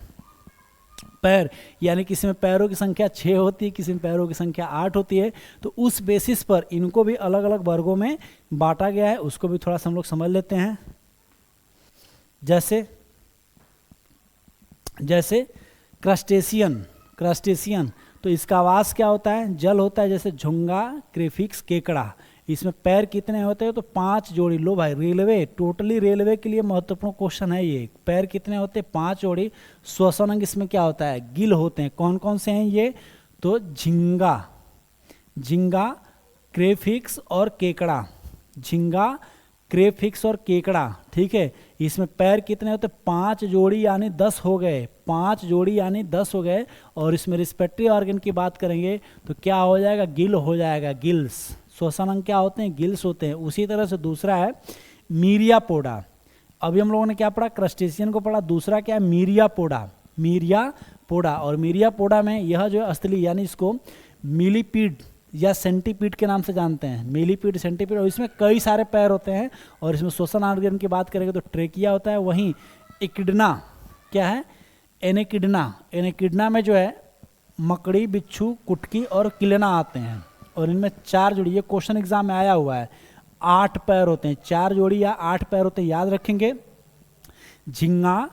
पैर, यानी किसी में पैरों की संख्या 6 होती है, किसी में पैरों की संख्या 8 होती है। तो उस बेसिस पर इनको भी अलग अलग वर्गों में बांटा गया है, उसको भी थोड़ा सा हम लोग समझ लेते हैं। जैसे क्रस्टेशियन, तो इसका आवास क्या होता है? जल होता है। जैसे झुंगा, क्रेफिक्स, केकड़ा। इसमें पैर कितने होते हैं? तो 5 जोड़ी। लो भाई, रेलवे के लिए महत्वपूर्ण क्वेश्चन है ये। पैर कितने होते हैं? 5 जोड़ी। श्वसन अंग इसमें क्या होता है? गिल होते हैं। कौन कौन से हैं ये? तो झिंगा, क्रेफिक्स और केकड़ा, ठीक है। इसमें पैर कितने होते? 5 जोड़ी यानी 10 हो गए। 5 जोड़ी यानी 10 हो गए। और इसमें रिस्पेक्टिव ऑर्गन की बात करेंगे तो क्या हो जाएगा? गिल हो जाएगा, गिल्स। श्वसन अंग क्या होते हैं? गिल्स होते हैं। उसी तरह से दूसरा है मीरियापोडा। अभी हम लोगों ने क्या पढ़ा? क्रस्टेशियन को पढ़ा। दूसरा क्या है? मीरियापोडा। और मीरियापोडा में यह जो है स्थली, यानी इसको मिलीपीड या सेंटीपीड के नाम से जानते हैं। Millipede, centipede. और इसमें कई सारे पैर होते हैं। और इसमें श्वसन ऑर्गन की बात करेंगे तो ट्रेकिया होता है। वहीं इकिडना क्या है? एनेकिडना में जो है मकड़ी, बिच्छू, कुटकी और किलना आते हैं। और इनमें 4 जोड़ी, ये क्वेश्चन एग्जाम में आया हुआ है, 8 पैर होते हैं। 4 जोड़ी या 8 पैर होते हैं, याद रखेंगे। झिंगा,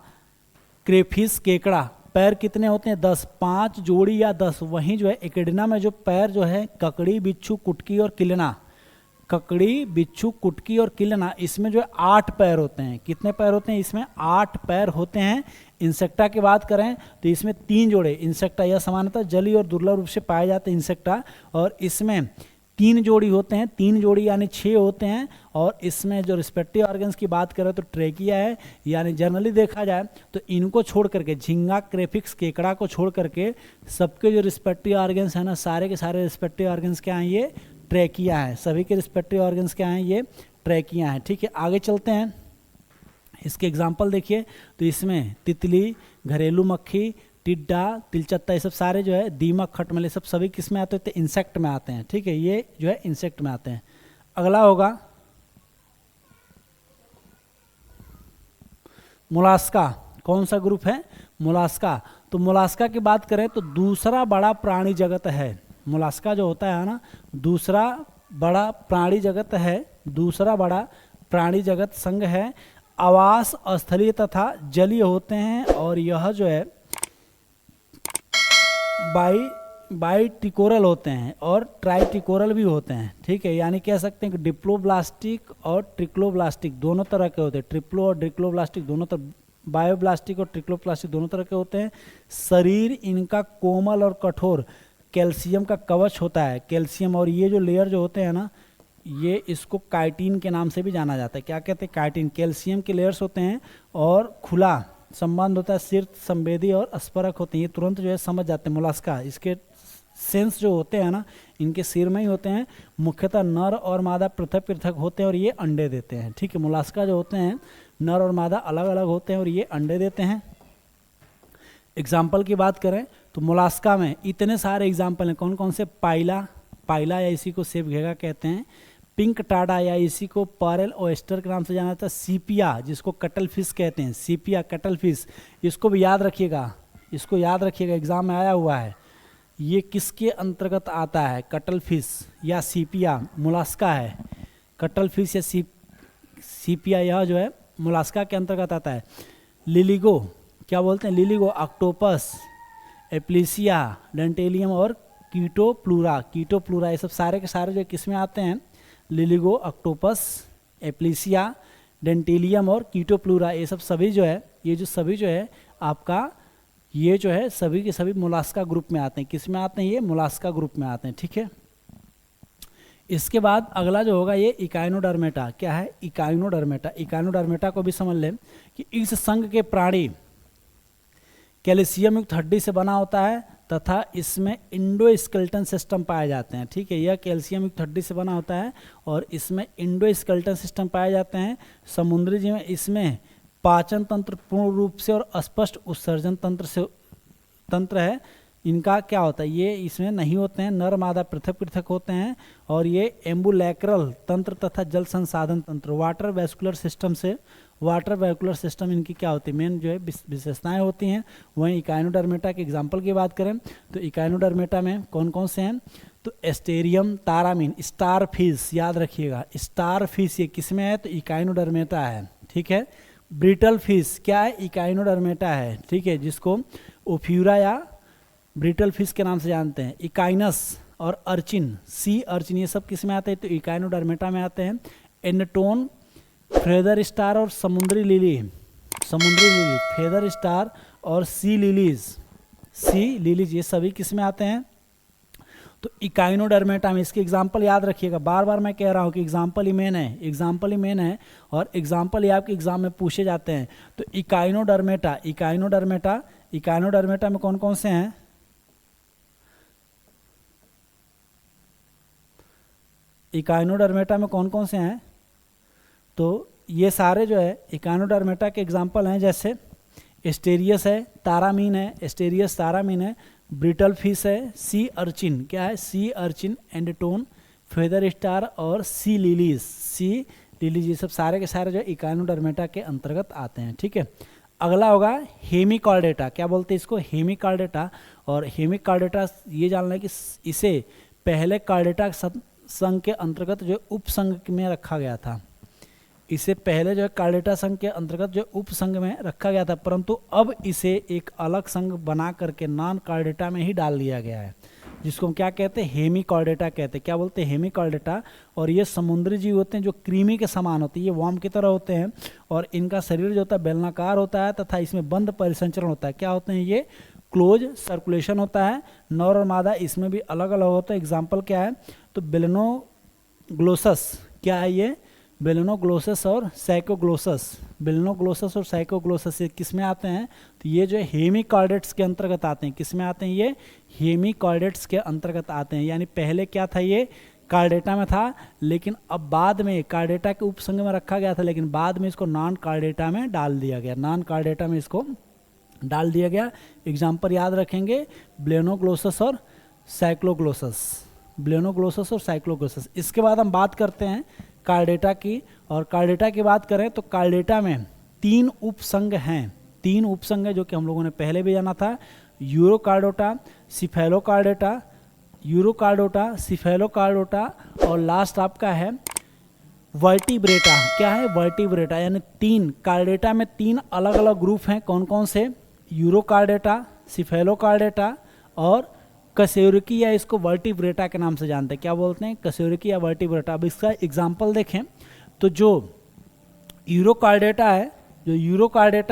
क्रेफिस, केकड़ा, पैर कितने होते हैं? 10। 5 जोड़ी या 10। वहीं जो है एकिडना में जो पैर जो है ककड़ी, बिच्छू, कुटकी और किलना, इसमें जो है 8 पैर होते हैं। कितने पैर होते हैं? इसमें 8 पैर होते हैं। इंसेक्टा की बात करें तो इसमें 3 जोड़े। इंसेक्टा यह सामान्यतः जलीय और दुर्लभ रूप से पाए जाते हैं इंसेक्टा। और इसमें 3 जोड़ी होते हैं। 3 जोड़ी यानी 6 होते हैं। और इसमें जो रिस्पेक्टिव ऑर्गन्स की बात करें तो ट्रेकिया है। यानी जनरली देखा जाए तो इनको छोड़ करके, झिंगा, क्रेफिक्स, केकड़ा को छोड़ करके सबके जो रिस्पेक्टिव ऑर्गन्स हैं ना, सारे के सारे रिस्पेक्टिव ऑर्गन्स क्या हैं? ये ट्रेकिया है। सभी के रिस्पेक्टिव ऑर्गन्स क्या हैं? ये ट्रेकिया हैं, ठीक है। आगे चलते हैं। इसके एग्जाम्पल देखिए तो इसमें तितली, घरेलू मक्खी, टिड्डा, तिलचत्ता, ये सब सारे जो है, दीमक, खटमल, सब सभी किस में आते हैं? इंसेक्ट में आते हैं, ठीक है। ये जो है इंसेक्ट में आते हैं। अगला होगा मोलास्का। कौन सा ग्रुप है? मोलास्का। तो मोलास्का की बात करें तो दूसरा बड़ा प्राणी जगत है। मोलास्का जो होता है ना, दूसरा बड़ा प्राणी जगत संघ है। आवास स्थलीय तथा जलीय होते हैं। और यह जो है बाइटिकोरल होते हैं और ट्राइटिकोरल भी होते हैं, ठीक है। यानी कह सकते हैं कि डिप्लोब्लास्टिक और ट्रिक्लोब्लास्टिक दोनों तरह के होते हैं। ट्रिप्लो और डिक्लोब्लास्टिक दोनों तरह, बायोब्लास्टिक और ट्रिक्लोप्लास्टिक दोनों तरह के होते हैं। शरीर इनका कोमल और कठोर कैल्शियम का कवच होता है। कैल्शियम, और ये जो लेयर जो होते हैं ना, ये इसको काइटिन के नाम से भी जाना जाता है। क्या कहते हैं? काइटिन। कैल्शियम के लेयर्स होते हैं। और खुला संबंध होता है, सिर संवेदी और स्पर्शक होते हैं। ये तुरंत जो है समझ जाते हैं। मोलास्का, इसके सेंस जो होते हैं ना, इनके सिर में ही होते हैं। मुख्यतः नर और मादा पृथक पृथक होते हैं और ये अंडे देते हैं, ठीक है। मोलास्का जो होते हैं, नर और मादा अलग अलग होते हैं और ये अंडे देते हैं। एग्जाम्पल की बात करें तो मोलास्का में इतने सारे एग्जाम्पल हैं। कौन कौन से? पाइला या इसी को सेब घेगा कहते हैं। पिंक टाडा या इसी को पारेल ओएस्टर के नाम से जाना जाता है। सीपिया, जिसको कटल फिश कहते हैं, सीपिया कटल फिश, इसको भी याद रखिएगा, एग्जाम में आया हुआ है। ये किसके अंतर्गत आता है? कटल फिश या सीपिया मोलास्का है। कटल फिश या सीपिया, यह जो है मोलास्का के अंतर्गत आता है। लिलिगो, क्या बोलते हैं? लिलिगो, ऑक्टोपस, एप्लीसिया, डेंटेलियम और कीटोप्लूरा, ये सब सारे के सारे जो किस में आते हैं? लिलिगो, ऑक्टोपस, एप्लीसिया, डेंटेलियम और कीटोप्लूरा, ये सब सभी जो है, ये जो सभी जो है आपका, ये जो है सभी के सभी मोलास्का ग्रुप में आते हैं। किस में आते हैं? ये मोलास्का ग्रुप में आते हैं, ठीक है। इसके बाद अगला जो होगा ये इकाइनोडर्मेटा। क्या है? इकाइनोडर्मेटा को भी समझ लें कि इस संघ के प्राणी कैल्शियम युक्त हड्डी से बना होता है तथा इसमें इंडोस्केलेटन सिस्टम पाए जाते हैं। ठीक है, यह कैल्शियम युक्त हड्डी से बना होता है और इसमें इंडोस्केलेटन सिस्टम पाए जाते हैं। समुद्री जीव में इसमें पाचन तंत्र पूर्ण रूप से और स्पष्ट उत्सर्जन तंत्र है। इनका क्या होता है, ये इसमें नहीं होते हैं, नर मादा पृथक पृथक होते हैं। और ये एम्बुलैक्रल तंत्र तथा जल संसाधन तंत्र, वाटर वैस्कुलर सिस्टम इनकी क्या होती है, मेन जो है विशेषताएं होती हैं। वहीं इकाइनोडर्मेटा के एग्जाम्पल की बात करें तो इकाइनोडर्मेटा में कौन कौन से हैं, तो एस्टेरियम, तारामीन, स्टार फिश, याद रखिएगा स्टार फिश ये किस में है, तो इकाइनोडर्मेटा है। ठीक है, ब्रिटल फिश क्या है, इकाइनोडर्मेटा है। ठीक है, जिसको ओफ्यूरा या ब्रिटल फिश के नाम से जानते हैं। इकाइनस और अर्चिन, सी अर्चिन, ये सब किस में आते हैं, तो इकाइनोडर्मेटा में आते हैं। एंडटोन, फेदर स्टार और समुद्री लिली, फेदर स्टार और सी लिलीज ये सभी किस में आते हैं, तो इकाइनोडर्मेटा में। इसके एग्जाम्पल याद रखिएगा, बार बार मैं कह रहा हूँ कि एग्जाम्पल ही मेन है और एग्जाम्पल ही आपके एग्जाम में पूछे जाते हैं। तो इकाइनोडर्मेटा में कौन कौन से हैं, इकाइनोडर्मेटा में कौन कौन से हैं, तो ये सारे जो है इकाइनोडर्मेटा के एग्जाम्पल हैं। जैसे एस्टेरियस है, तारामीन है, ब्रिटल फिश है, सी अर्चिन क्या है, सी अर्चिन, एंडटोन, फेदर स्टार और सी लिलीज ये सब सारे के सारे जो है इकाइनोडर्मेटा के अंतर्गत आते हैं। ठीक है, अगला होगा हेमिकॉर्डेटा, क्या बोलते हैं इसको, हेमिकॉर्डेटा। और हेमिकॉर्डेटा ये जानना है कि इसे पहले कॉर्डेटा संघ के अंतर्गत जो उपसंघ में रखा गया था, इसे पहले जो है कॉर्डेटा संघ के अंतर्गत जो उपसंघ में रखा गया था, परंतु अब इसे एक अलग संघ बना करके नॉन कॉर्डेटा में ही डाल दिया गया है, जिसको हम क्या कहते हैं, हेमिकॉर्डेटा कहते हैं। क्या बोलते हैं, हेमिकॉर्डेटा। और ये समुद्री जीव होते हैं जो कृमि के समान होते हैं, ये वर्म की तरह होते हैं और इनका शरीर जो होता है बेलनाकार होता है तथा इसमें बंद परिसंचरण होता है। क्या होते हैं ये, क्लोज सर्कुलेशन होता है। नर और मादा इसमें भी अलग अलग होता है। एग्जाम्पल क्या है, तो बेलेनोग्लोसस क्या है ये, बेलेनोग्लोसस और साइकोग्लोसस ये किस में आते हैं, तो ये जो है हेमिकॉर्डेट्स के अंतर्गत आते हैं। किस में आते हैं, ये हेमिकॉर्डेट्स के अंतर्गत आते हैं। यानी पहले क्या था, ये कॉर्डेटा में था, लेकिन अब बाद में कॉर्डेटा के उपसंघ में रखा गया था, लेकिन बाद में इसको नॉन कॉर्डेटा में डाल दिया गया, एग्जाम्पल याद रखेंगे, बेलेनोग्लोसस और साइक्लोग्लोसस। इसके बाद हम बात करते हैं कॉर्डेटा की। और कॉर्डेटा की बात करें तो कॉर्डेटा में 3 उपसंघ हैं, जो कि हम लोगों ने पहले भी जाना था, यूरोकार्डोटा, सिफेलोकार्डोटा और लास्ट आपका है वर्टिब्रेटा। क्या है, वर्टिब्रेटा। यानी 3 कॉर्डेटा में 3 अलग अलग ग्रुप हैं। कौन कौन से, यूरोकार्डेटा, सिफेलोकार्डेटा और कशेरुकी, या इसको वर्टिब्रेटा के नाम से जानते हैं। क्या बोलते हैं, कशेरुकी या वर्टिब्रेटा। अब इसका एग्जाम्पल देखें तो जो यूरोकार्डेटा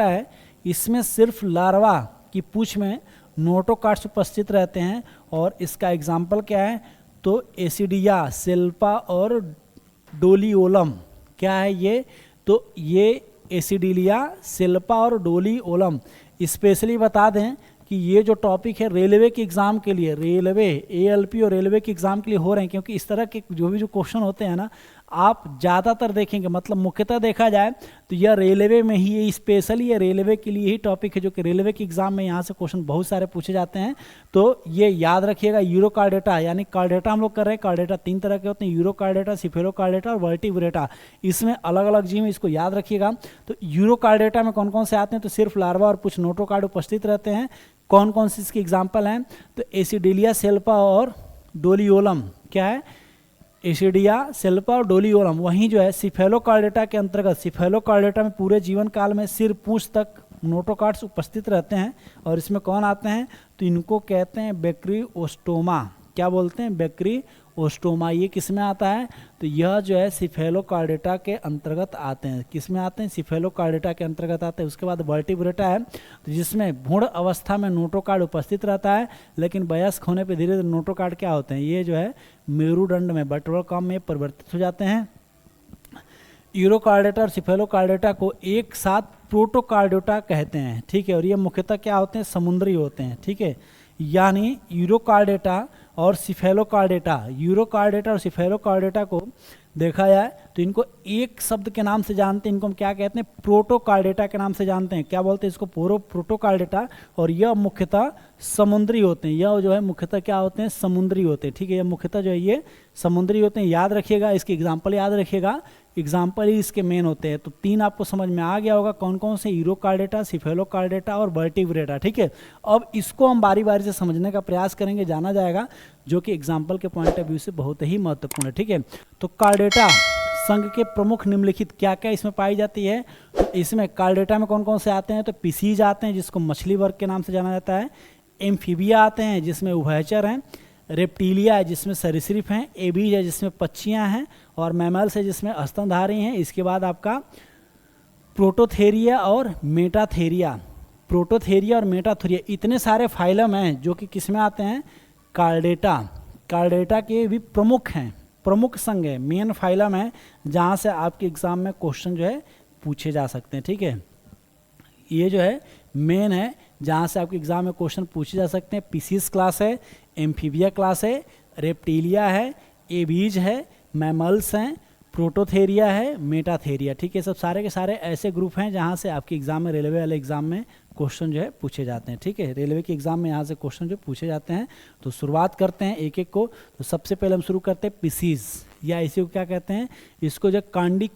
है इसमें सिर्फ लार्वा की पूंछ में नोटोकार्ड्स उपस्थित रहते हैं। और इसका एग्जाम्पल क्या है, तो एसिडिया, सेल्पा और डोलियोलम। क्या है ये, तो ये एसिडिलिया, सेल्पा और डोलियोलम। स्पेशली बता दें कि ये जो टॉपिक है रेलवे के एग्जाम के लिए, ALP और रेलवे के एग्जाम के लिए हो रहे हैं, क्योंकि इस तरह के जो क्वेश्चन होते हैं ना, आप ज़्यादातर देखेंगे, मतलब मुख्यतः देखा जाए तो यह रेलवे में ही, ये स्पेशली ये रेलवे के लिए ही टॉपिक है, जो कि रेलवे के एग्जाम में यहाँ से क्वेश्चन बहुत सारे पूछे जाते हैं। तो ये याद रखिएगा, यूरोकार्डेटा, यानी कार्डेटा हम लोग कर रहे हैं, कार्डेटा 3 तरह के होते हैं, यूरोकार्डेटा, सिफेलोकार्डेटा और वर्टिब्रेटा। इसमें अलग अलग जीव, इसको याद रखिएगा। तो यूरोकार्डेटा में कौन कौन से आते हैं, तो सिर्फ लार्वा और कुछ नोटोकार्ड उपस्थित रहते हैं। कौन कौन सी इसके एग्जाम्पल हैं, तो एसिडिलिया, सेल्पा और डोलियोलम। क्या है, एसिडिया, सेल्पा और डोलियोलम। वहीं जो है सिफेलोकार्डेटा के अंतर्गत, सिफेलोकार्डेटा में पूरे जीवन काल में सिर पूंछ तक नोटोकार्ड्स उपस्थित रहते हैं। और इसमें कौन आते हैं, तो इनको कहते हैं बैक्टीरियोस्टोमा। क्या बोलते हैं, बैक्टीरियोस्टोमा। ये किस में आता है, तो यह जो है सिफेलोकार्डेटा के अंतर्गत आते हैं। किस में आते हैं, सिफेलोकार्डेटा के अंतर्गत आते हैं। उसके बाद वर्टिब्रेटा है, तो जिसमें भ्रूण अवस्था में नोटोकार्ड उपस्थित रहता है, लेकिन वयस्क होने पर धीरे धीरे नोटोकार्ड क्या होते हैं, ये जो है मेरुदंड में, वर्टिब्रम में परिवर्तित हो जाते हैं। यूरोकार्डेटा और सिफेलोकार्डेटा को एक साथ प्रोटोकार्डेटा कहते हैं। ठीक है, और ये मुख्यतः क्या होते हैं, समुद्री होते हैं। ठीक है, यानी यूरोकार्डेटा और सिफेलोकार्डेटा, यूरोकार्डेटा और सिफेलोकार्डेटा को देखा जाए तो इनको एक शब्द के नाम से जानते हैं, इनको हम क्या कहते हैं, प्रोटोकार्डेटा के नाम से जानते हैं। क्या बोलते हैं इसको, प्रोटोकार्डेटा। और यह मुख्यतः समुद्री होते हैं, यह जो है मुख्यतः क्या होते हैं, समुद्री होते हैं, ठीक है। यह मुख्यतः जो है ये समुद्री होते हैं। याद रखिएगा, इसके एग्जाम्पल याद रखिएगा, एग्जाम्पल ही इसके मेन होते हैं। तो 3 आपको समझ में आ गया होगा कौन कौन से, यूरोकार्डेटा, सिफेलोकार्डेटा और वर्टिब्रेटा, ठीक है। अब इसको हम बारी बारी से समझने का प्रयास करेंगे, जाना जाएगा, जो कि एग्जाम्पल के पॉइंट ऑफ व्यू से बहुत ही महत्वपूर्ण है, ठीक है। तो कार्डेटा संघ के प्रमुख निम्नलिखित क्या क्या इसमें पाई जाती है, तो इसमें कार्डेटा में कौन कौन से आते हैं, तो पिसीज आते हैं जिसको मछली वर्ग के नाम से जाना जाता है, एम्फीबिया आते हैं जिसमें उभयचर हैं, रेप्टीलिया है जिसमें सरीसृप हैं, एबीज है जिसमें पक्षियां हैं, और मैमल्स है जिसमें स्तनधारी हैं। इसके बाद आपका प्रोटोथेरिया और मेटाथेरिया, प्रोटोथेरिया और मेटाथेरिया, इतने सारे फाइलम हैं जो कि किस में आते हैं, कार्डेटा, कार्डेटा के भी प्रमुख हैं, प्रमुख संघ है, मेन फाइलम है, जहाँ से आपके एग्जाम में क्वेश्चन जो है पूछे जा सकते हैं, ठीक है। ये जो है मेन है जहाँ से आपके एग्जाम में क्वेश्चन पूछे जा सकते हैं। पीसीस क्लास है, एम्फीबिया क्लास है, रेप्टीलिया है, एबीज है, मैमल्स हैं, प्रोटोथेरिया है, मेटाथेरिया, ठीक है। सब सारे के सारे ऐसे ग्रुप हैं जहाँ से आपके एग्जाम में, रेलवे वाले एग्जाम में क्वेश्चन जो है पूछे जाते हैं, ठीक है। रेलवे के एग्जाम में यहाँ से क्वेश्चन जो पूछे जाते हैं। तो शुरुआत करते हैं एक एक को। तो सबसे पहले हम शुरू करते हैं पीसीज, या इसी को क्या कहते हैं, इसको जो कांडिक,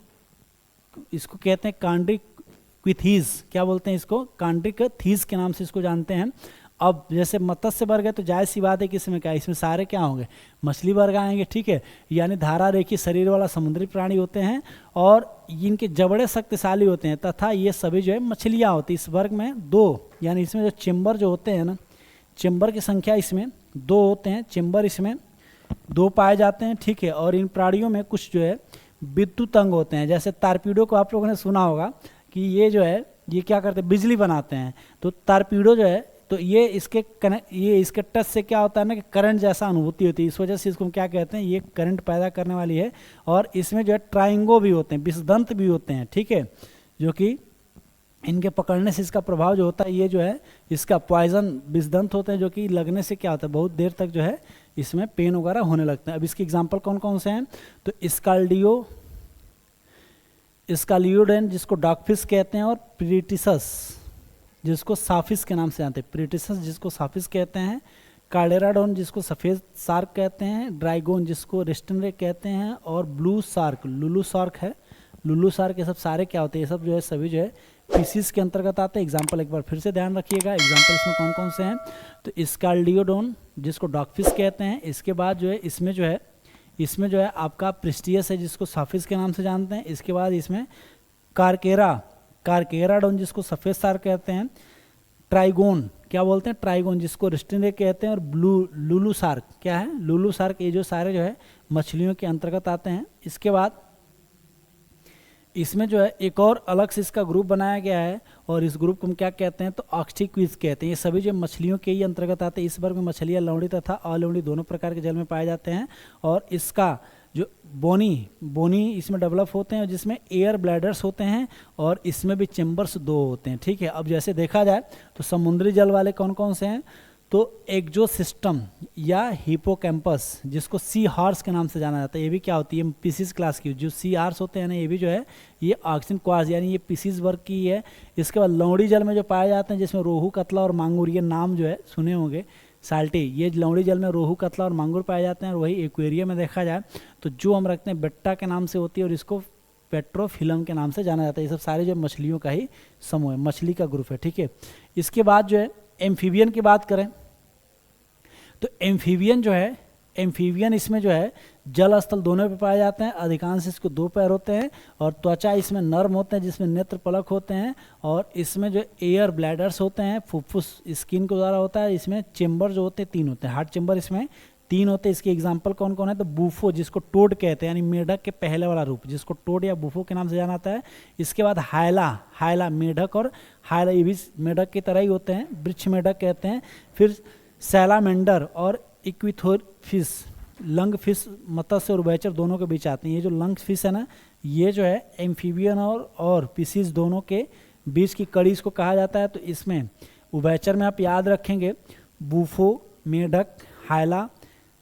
इसको कहते हैं कांड्रिक्विथीज, क्या बोलते हैं इसको, कांड्रिक्विथीज के नाम से इसको जानते हैं। अब जैसे मत्स्य वर्ग है तो जायज़ सी बात है कि इसमें क्या, इसमें सारे क्या होंगे, मछली वर्ग आएंगे, ठीक है। यानी धारा रेखी शरीर वाला समुद्री प्राणी होते हैं और इनके जबड़े शक्तिशाली होते हैं, तथा ये सभी जो है मछलियाँ होती हैं। इस वर्ग में 2, यानी इसमें जो चेम्बर जो होते हैं ना, चेम्बर की संख्या इसमें 2 होते हैं, चेम्बर इसमें 2 पाए जाते हैं, ठीक है। और इन प्राणियों में कुछ जो है विद्युत अंग होते हैं, जैसे टारपीडो को आप लोगों ने सुना होगा कि ये जो है ये क्या करते हैं, बिजली बनाते हैं। तो टारपीडो जो है, तो ये इसके टच से क्या होता है ना कि करंट जैसा अनुभूति होती है, इस वजह से इसको हम क्या कहते हैं, ये करंट पैदा करने वाली है। और इसमें जो है ट्राइंगो भी होते हैं, विषदंत भी होते हैं, ठीक है, जो कि इनके पकड़ने से इसका प्रभाव जो होता है, ये जो है इसका पॉइजन विषदंत होते हैं, जो कि लगने से क्या होता है, बहुत देर तक जो है इसमें पेन वगैरह होने लगते हैं। अब इसके एग्जाम्पल कौन कौन से हैं, तो स्कालियोडेन जिसको डॉगफिश कहते हैं, और प्रीटिसस जिसको साफिस के नाम से जानते हैं, प्रीटिसस जिसको साफिस कहते हैं, कार्डेराडोन जिसको सफ़ेद शार्क कहते हैं, ड्राइगोन जिसको रेस्टनरे कहते हैं, और ब्लू शार्क, लुलू शार्क है, लुलू शार्क, ये सब सारे क्या होते हैं, ये सब जो है सभी जो है पीसीस के अंतर्गत आते हैं। एग्जाम्पल एक बार फिर से ध्यान रखिएगा, एग्जाम्पल इसमें कौन कौन से हैं, तो स्कालियोडोन जिसको डॉगफिश कहते हैं, इसके बाद जो है इसमें जो है आपका प्रिस्टियस है जिसको साफिस के नाम से जानते हैं, इसके बाद इसमें कार्केराडोन जिसको सफ़ेद शार्क कहते हैं, ट्राइगोन क्या बोलते हैं, ट्राइगोन जिसको रिस्टिने कहते हैं, और लुलू शार्क क्या है, लुलू शार्क, ये जो सारे जो है मछलियों के अंतर्गत आते हैं। इसके बाद इसमें जो है एक और अलग से इसका ग्रुप बनाया गया है, और इस ग्रुप को हम क्या कहते हैं, तो ऑक्सीक्विज कहते हैं। ये सभी जो मछलियों के ही अंतर्गत आते हैं। इस वर्ग में मछलियाँ लौड़ी तथा अलौड़ी दोनों प्रकार के जल में पाए जाते हैं, और इसका जो बोनी इसमें डेवलप होते हैं, जिसमें एयर ब्लैडर्स होते हैं, और इसमें भी चेम्बर्स 2 होते हैं, ठीक है। अब जैसे देखा जाए तो समुद्री जल वाले कौन कौन से हैं, तो एक्जोसिस्टम या हिपोकैम्पस जिसको सी हॉर्स के नाम से जाना जाता है, ये भी क्या होती है, पीसीज क्लास की। जो सी हॉर्स होते हैं ना, ये भी जो है ये ऑक्सीजन क्वास, यानी ये पीसीज वर्ग की है। इसके बाद लौड़ी जल में जो पाए जाते हैं, जिसमें रोहू, कतला और मांगुर, ये नाम जो है सुने होंगे, साल्टी, ये लौड़ी जल में रोहू, कतला और मांगुर पाए जाते हैं। और वही एक्वेरियम में देखा जाए तो जो हम रखते हैं बेट्टा के नाम से होती है, और इसको पेट्रोफिलम के नाम से जाना जाता है। ये सब सारे जो मछलियों का ही समूह है, मछली का ग्रुप है, ठीक है। इसके बाद जो है एम्फीबियन की बात करें तो एम्फीबियन जो है, एम्फीबियन इसमें जो है जल स्थल दोनों पे पाए जाते हैं। अधिकांश इसको 2 पैर होते हैं, और त्वचा इसमें नर्म होते हैं जिसमें नेत्र पलक होते हैं, और इसमें जो एयर ब्लैडर्स होते हैं, फुफ्फुस स्किन के द्वारा होता है। इसमें चेम्बर जो होते हैं 3 होते हैं, हार्ट चेम्बर इसमें 3 होते हैं। इसके एग्जाम्पल कौन कौन है, तो बूफो जिसको टोड कहते हैं, यानी मेढक के पहले वाला रूप जिसको टोड या बूफो के नाम से जाना जाता है। इसके बाद हायला मेढक, और हायला ये भी मेढक की तरह ही होते हैं, वृक्ष मेढक कहते हैं। फिर सैलामेंडर और इक्विथोरफिश, लंग फिश मत्स्य और उभयचर दोनों के बीच आते हैं। ये जो लंग फिश है ना, ये जो है एम्फीबियन और पीसीज दोनों के बीच की कड़ी इसको कहा जाता है। तो इसमें उभयचर में आप याद रखेंगे बूफो, मेढक, हायला,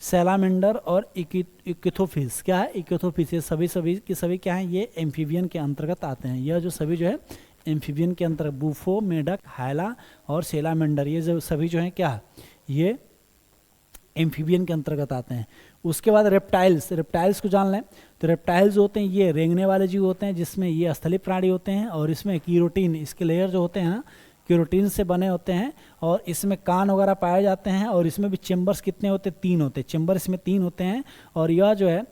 सैलामेंडर और इक्थोफिस। क्या है? इक्थोफिस। ये सभी के सभी क्या हैं? ये एम्फीबियन के अंतर्गत आते हैं। यह जो सभी जो है एम्फीबियन के अंतर्गत, बूफो, मेढक, हायला और सैलामेंडर, ये जो सभी जो हैं क्या, ये एम्फीबियन के अंतर्गत आते हैं। उसके बाद रेप्टाइल्स को जान लें। तो रेप्टाइल्स होते हैं ये रेंगने वाले जीव होते हैं, जिसमें ये स्थलीय प्राणी होते हैं और इसमें कीरोटीन, इसके लेयर जो होते हैं ना, कीरोटीन से बने होते हैं और इसमें कान वगैरह पाए जाते हैं। और इसमें भी चेम्बर्स कितने होते हैं? 3 होते हैं। चेम्बर इसमें 3 होते हैं। और यह जो है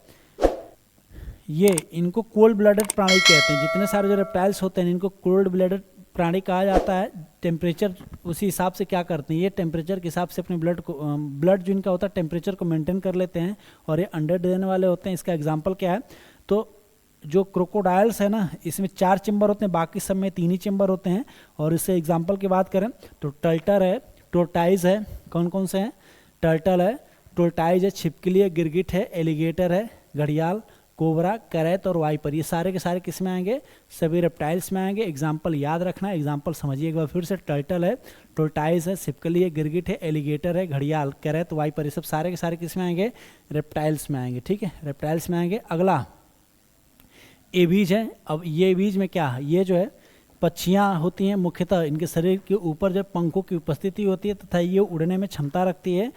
ये इनको कोल्ड ब्लडेड प्राणी कहते हैं। जितने सारे जो रेप्टाइल्स होते हैं इनको कोल्ड ब्लडेड प्राणी कहा जाता है। टेम्परेचर उसी हिसाब से क्या करते हैं, ये टेम्परेचर के हिसाब से अपने ब्लड जो इनका होता है टेम्परेचर को मेंटेन कर लेते हैं और ये अंडे देने वाले होते हैं। इसका एग्जांपल क्या है? तो जो क्रोकोडाइल्स है ना, इसमें 4 चेम्बर होते हैं, बाकी सब में 3 ही चेम्बर होते हैं। और इससे एग्जाम्पल की बात करें तो टर्टल है, टोर्टाइज है। कौन कौन से हैं? टर्टल है, टोर्टाइज है, छिपकली है, गिरगिट है, एलिगेटर है, घड़ियाल, कोबरा, करैत और वाइपर, ये सारे के सारे किस में आएंगे? सभी रेप्टाइल्स में आएंगे। एग्जाम्पल याद रखना, एग्जाम्पल समझिए एक बार फिर से। टर्टल है, टोर्टाइज है, छिपकली है, गिरगिट है, एलिगेटर है, घड़ियाल, करैत, वाइपर, ये सब सारे के सारे किस में आएंगे? रेप्टाइल्स में आएंगे। ठीक है, रेप्टाइल्स में आएंगे। अगला एबीज है। अब ये एबीज में क्या है? ये जो है पक्षियाँ होती हैं, मुख्यतः इनके शरीर के ऊपर जो पंखों की उपस्थिति होती है तथा ये उड़ने में क्षमता रखती है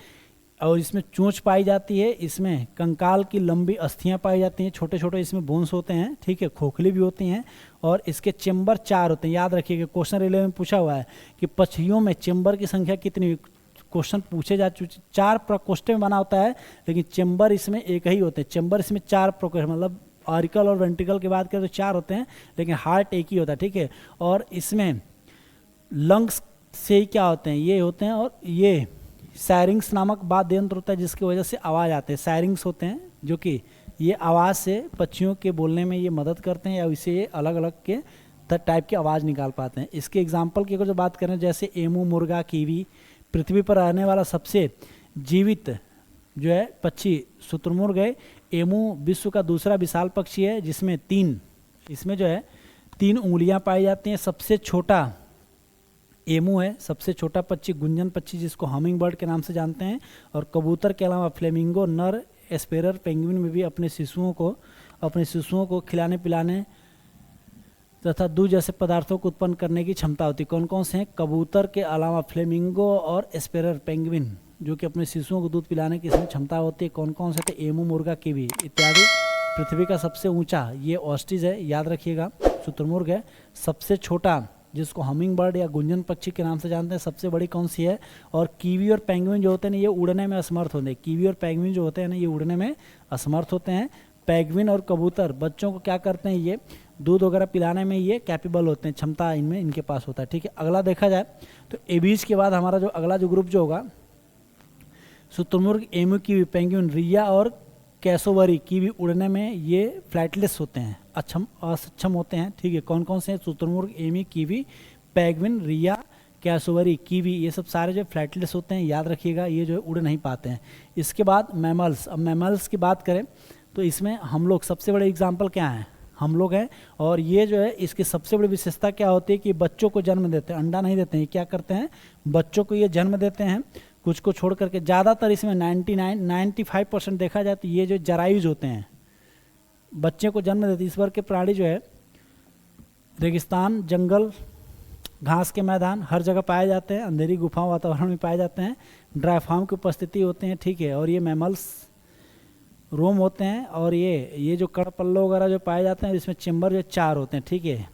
और इसमें चोंच पाई जाती है। इसमें कंकाल की लंबी अस्थियां पाई जाती हैं, छोटे छोटे इसमें बोन्स होते हैं। ठीक है, खोखली भी होती हैं और इसके चेम्बर 4 होते हैं। याद रखिएगा, क्वेश्चन रिले में पूछा हुआ है कि पक्षियों में चेम्बर की संख्या कितनी? क्वेश्चन पूछे जा चुके, 4 प्रकोष्ठ में बना होता है लेकिन चेम्बर इसमें एक ही होते हैं। चेम्बर इसमें 4 प्रकोष्ठ, मतलब ऑरिकल और वेंट्रिकल की बात करें तो 4 होते हैं लेकिन हार्ट एक ही होता है। ठीक है, और इसमें लंग्स से ही क्या होते हैं? ये होते हैं। और ये सायरिंग्स नामक वाद्य यंत्र होता है जिसकी वजह से आवाज़ आते हैं। सायरिंग्स होते हैं जो कि ये आवाज़ से पक्षियों के बोलने में ये मदद करते हैं या इसे ये अलग अलग के टाइप की आवाज़ निकाल पाते हैं। इसके एग्जाम्पल की अगर जो बात करें, जैसे एमू, मुर्गा, कीवी, पृथ्वी पर रहने वाला सबसे जीवित जो है पक्षी शुतुरमुर्ग है। एमू विश्व का दूसरा विशाल पक्षी है जिसमें 3 इसमें जो है 3 उंगलियां पाई जाती हैं। सबसे छोटा एमू है, सबसे छोटा पक्षी गुंजन पक्षी जिसको हमिंग बर्ड के नाम से जानते हैं। और कबूतर के अलावा फ्लेमिंगो, नर, एस्पेरर, पेंगुइन में भी अपने शिशुओं को खिलाने पिलाने तथा दूध जैसे पदार्थों को उत्पन्न करने की क्षमता होती है। कौन कौन से हैं? कबूतर के अलावा फ्लेमिंगो और एस्पेरर, पेंगुइन जो कि अपने शिशुओं को दूध पिलाने की इसमें क्षमता होती है। कौन कौन से थे? एमू, मुर्गा, कीवी इत्यादि। पृथ्वी का सबसे ऊंचा ये ऑस्ट्रिच है, याद रखिएगा, शुतुरमुर्ग है। सबसे छोटा जिसको हमिंग बर्ड या गुंजन पक्षी के नाम से जानते हैं, सबसे बड़ी कौन सी है? और कीवी और पेंगुइन जो होते हैं ना, ये उड़ने में असमर्थ होते हैं। कीवी और पेंगुइन जो होते हैं ना, ये उड़ने में असमर्थ होते हैं। पेंगुइन और कबूतर बच्चों को क्या करते हैं? ये दूध वगैरह पिलाने में ये कैपेबल होते हैं, क्षमता इनमें इनके पास होता है। ठीक है, अगला देखा जाए तो एबीज के बाद हमारा जो अगला जो ग्रुप जो होगा, शुतुरमुर्ग, एमू, कीवी, पेंगुइन, रिया और कैसोवरी कीवी उड़ने में ये फ्लाइटलेस होते हैं, असक्षम होते हैं। ठीक है, कौन कौन से हैं? शुतुरमुर्ग, एमी, कीवी, पेंगुइन, रिया, कैसोवरी, कीवी, ये सब सारे जो फ्लाइटलेस होते हैं, याद रखिएगा, ये जो है उड़ नहीं पाते हैं। इसके बाद मैमल्स। अब मैमल्स की बात करें तो इसमें हम लोग सबसे बड़े एग्जाम्पल क्या हैं? हम लोग हैं। और ये जो है इसकी सबसे बड़ी विशेषता क्या होती है कि बच्चों को जन्म देते हैं, अंडा नहीं देते हैं। क्या करते हैं? बच्चों को ये जन्म देते हैं, कुछ को छोड़ करके। ज़्यादातर इसमें 95% देखा जाए तो ये जो जरायुज होते हैं बच्चे को जन्म देते। इस वर्ग के प्राणी जो है रेगिस्तान, जंगल, घास के मैदान हर जगह पाए जाते हैं। अंधेरी गुफाओं वातावरण में पाए जाते हैं। ड्राई फार्म की उपस्थिति होते हैं। ठीक है, और ये मैमल्स रोम होते हैं। और ये जो कड़पल्लो वगैरह जो पाए जाते हैं, इसमें चेम्बर जो 4 होते हैं। ठीक है,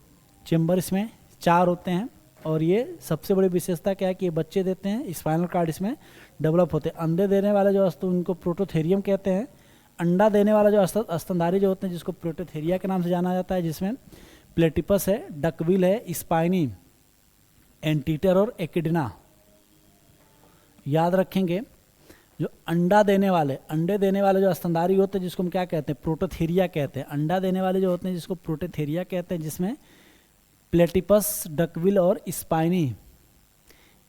चेम्बर इसमें 4 होते हैं। और ये सबसे बड़ी विशेषता क्या है कि ये बच्चे देते हैं, स्पाइनल कार्ड इसमें डेवलप होते हैं। अंडे देने वाले जो उनको प्रोटोथेरियम कहते हैं। अंडा देने वाला जो स्तनधारी जो होते हैं जिसको प्रोटोथेरिया के नाम से जाना जाता है, जिसमें प्लेटिपस है, डकविल है, स्पाइनी, एंटीटर और एकिडना। याद रखेंगे, जो अंडे देने वाले जो स्तनधारी होते हैं जिसको हम क्या कहते हैं? प्रोटोथेरिया कहते हैं। अंडा देने वाले जो होते हैं जिसको प्रोटोथेरिया कहते हैं, जिसमें प्लेटिपस, डकविल और स्पाइनी,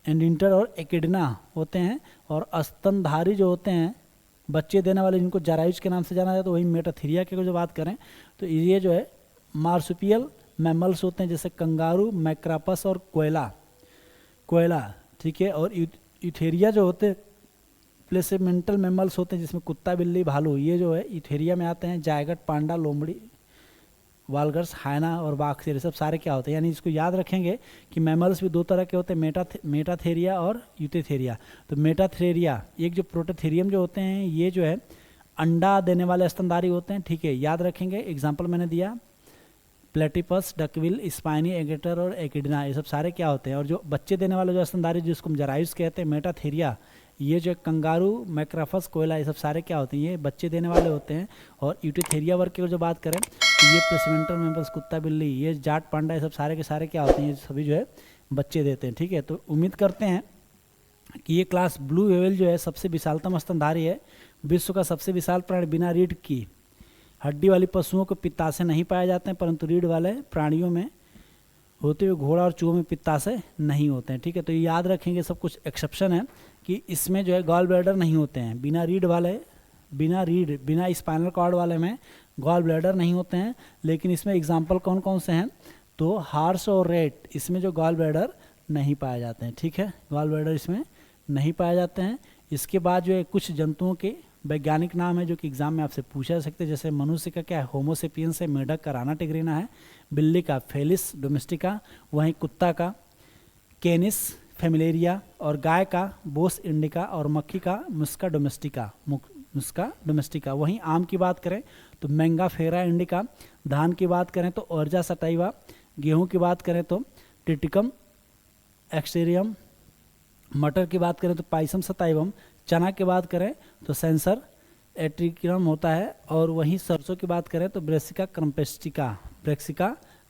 एंटीटर और एकिडना होते हैं। और स्तनधारी जो होते हैं बच्चे देने वाले, जिनको जरायुज के नाम से जाना जाता है, वही मेटाथेरिया की जो बात करें तो ये जो है मार्सुपियल मैमल्स होते हैं, जैसे कंगारू, मैक्रापस और कोयला। ठीक है, और यूथेरिया जो होते प्लेसेमेंटल मैमल्स होते हैं, जिसमें कुत्ता, बिल्ली, भालू, ये जो है यूथेरिया में आते हैं। जायगट, पांडा, लोमड़ी, वालगर्स, हायना और बाघ, ये सब सारे क्या होते हैं, यानी इसको याद रखेंगे कि मैमल्स भी दो तरह के होते हैं, मेटाथेरिया और यूथेरिया। तो मेटाथेरिया एक जो प्रोटोथेरियम जो होते हैं, ये जो है अंडा देने वाले स्तनधारी होते हैं, ठीक है, याद रखेंगे। एग्जाम्पल मैंने दिया, प्लेटिपस, डकविल, स्पाइनी, एगेटर और एकिडना, ये सब सारे क्या होते हैं। और जो बच्चे देने वाले जो स्तनधारी जिसको हम जरायुस कहते हैं, मेटाथेरिया, ये जो कंगारू, मैक्राफस, कोयला, ये सब सारे क्या होते हैं, ये बच्चे देने वाले होते हैं। और यूथेरिया वर्ग की जो बात करें तो ये प्लेसेमेंटल मैमल्स, कुत्ता, बिल्ली, ये जाट, पांडा, ये सब सारे के सारे क्या होते हैं, ये सभी जो है बच्चे देते हैं, ठीक है। तो उम्मीद करते हैं कि ये क्लास ब्लू व्हेल जो है सबसे विशालतम स्तनधारी है, विश्व का सबसे विशाल प्राणी, बिना रीढ़ की हड्डी वाली पशुओं को पित्ताशय नहीं पाए जाते हैं, परंतु रीढ़ वाले प्राणियों में होते हुए घोड़ा और चूहों में पित्ताशय नहीं होते हैं, ठीक है। तो ये याद रखेंगे, सब कुछ एक्सेप्शन है कि इसमें जो है गॉल ब्लैडर नहीं होते हैं। बिना स्पाइनल कॉर्ड वाले में गॉल ब्लैडर नहीं होते हैं। लेकिन इसमें एग्जाम्पल कौन कौन से हैं, तो हार्स और रेट, इसमें जो गॉल ब्लैडर नहीं पाए जाते हैं, ठीक है, गॉल ब्लैडर इसमें नहीं पाए जाते हैं। इसके बाद जो है कुछ जंतुओं के वैज्ञानिक नाम है जो कि एग्जाम में आपसे पूछा जा सकते हैं, जैसे मनुष्य का क्या है, होमोसेपियंस है, मेढक का राना टिग्रिना है, बिल्ली का फेलिस डोमेस्टिका, वहीं कुत्ता का कैनिस फेमिलेरिया, और गाय का बोस इंडिका, और मक्खी का मुस्का डोमेस्टिका। वहीं आम की बात करें तो मैंगाफेरा इंडिका, धान की बात करें तो ओरजा सटाइवा, गेहूं की बात करें तो टिटिकम एक्सटेरियम, मटर की बात करें तो पाइसम सताइवम, चना की बात करें तो सेंसर एट्रिक्रम होता है, और वहीं सरसों की बात करें तो ब्रेक्सिका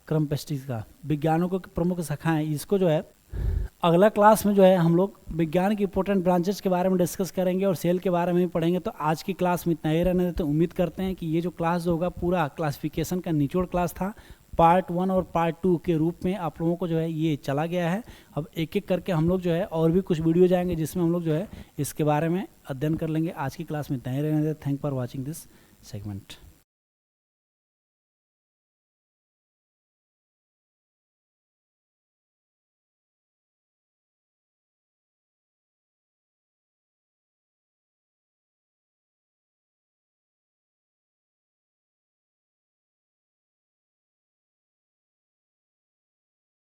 क्रम्पेस्टिका। विज्ञानों को प्रमुख शाखाएं, इसको जो है अगला क्लास में जो है हम लोग विज्ञान की इंपॉर्टेंट ब्रांचेस के बारे में डिस्कस करेंगे और सेल के बारे में भी पढ़ेंगे। तो आज की क्लास में इतना ही रहने देते हैं। उम्मीद करते हैं कि ये जो क्लास जो होगा पूरा क्लासिफिकेशन का निचोड़ क्लास था, पार्ट 1 और पार्ट 2 के रूप में आप लोगों को जो है ये चला गया है। अब एक एक करके हम लोग जो है और भी कुछ वीडियो जाएंगे जिसमें हम लोग जो है इसके बारे में अध्ययन कर लेंगे। आज की क्लास में इतना ही रहने देते हैं। Thank for watching this segment.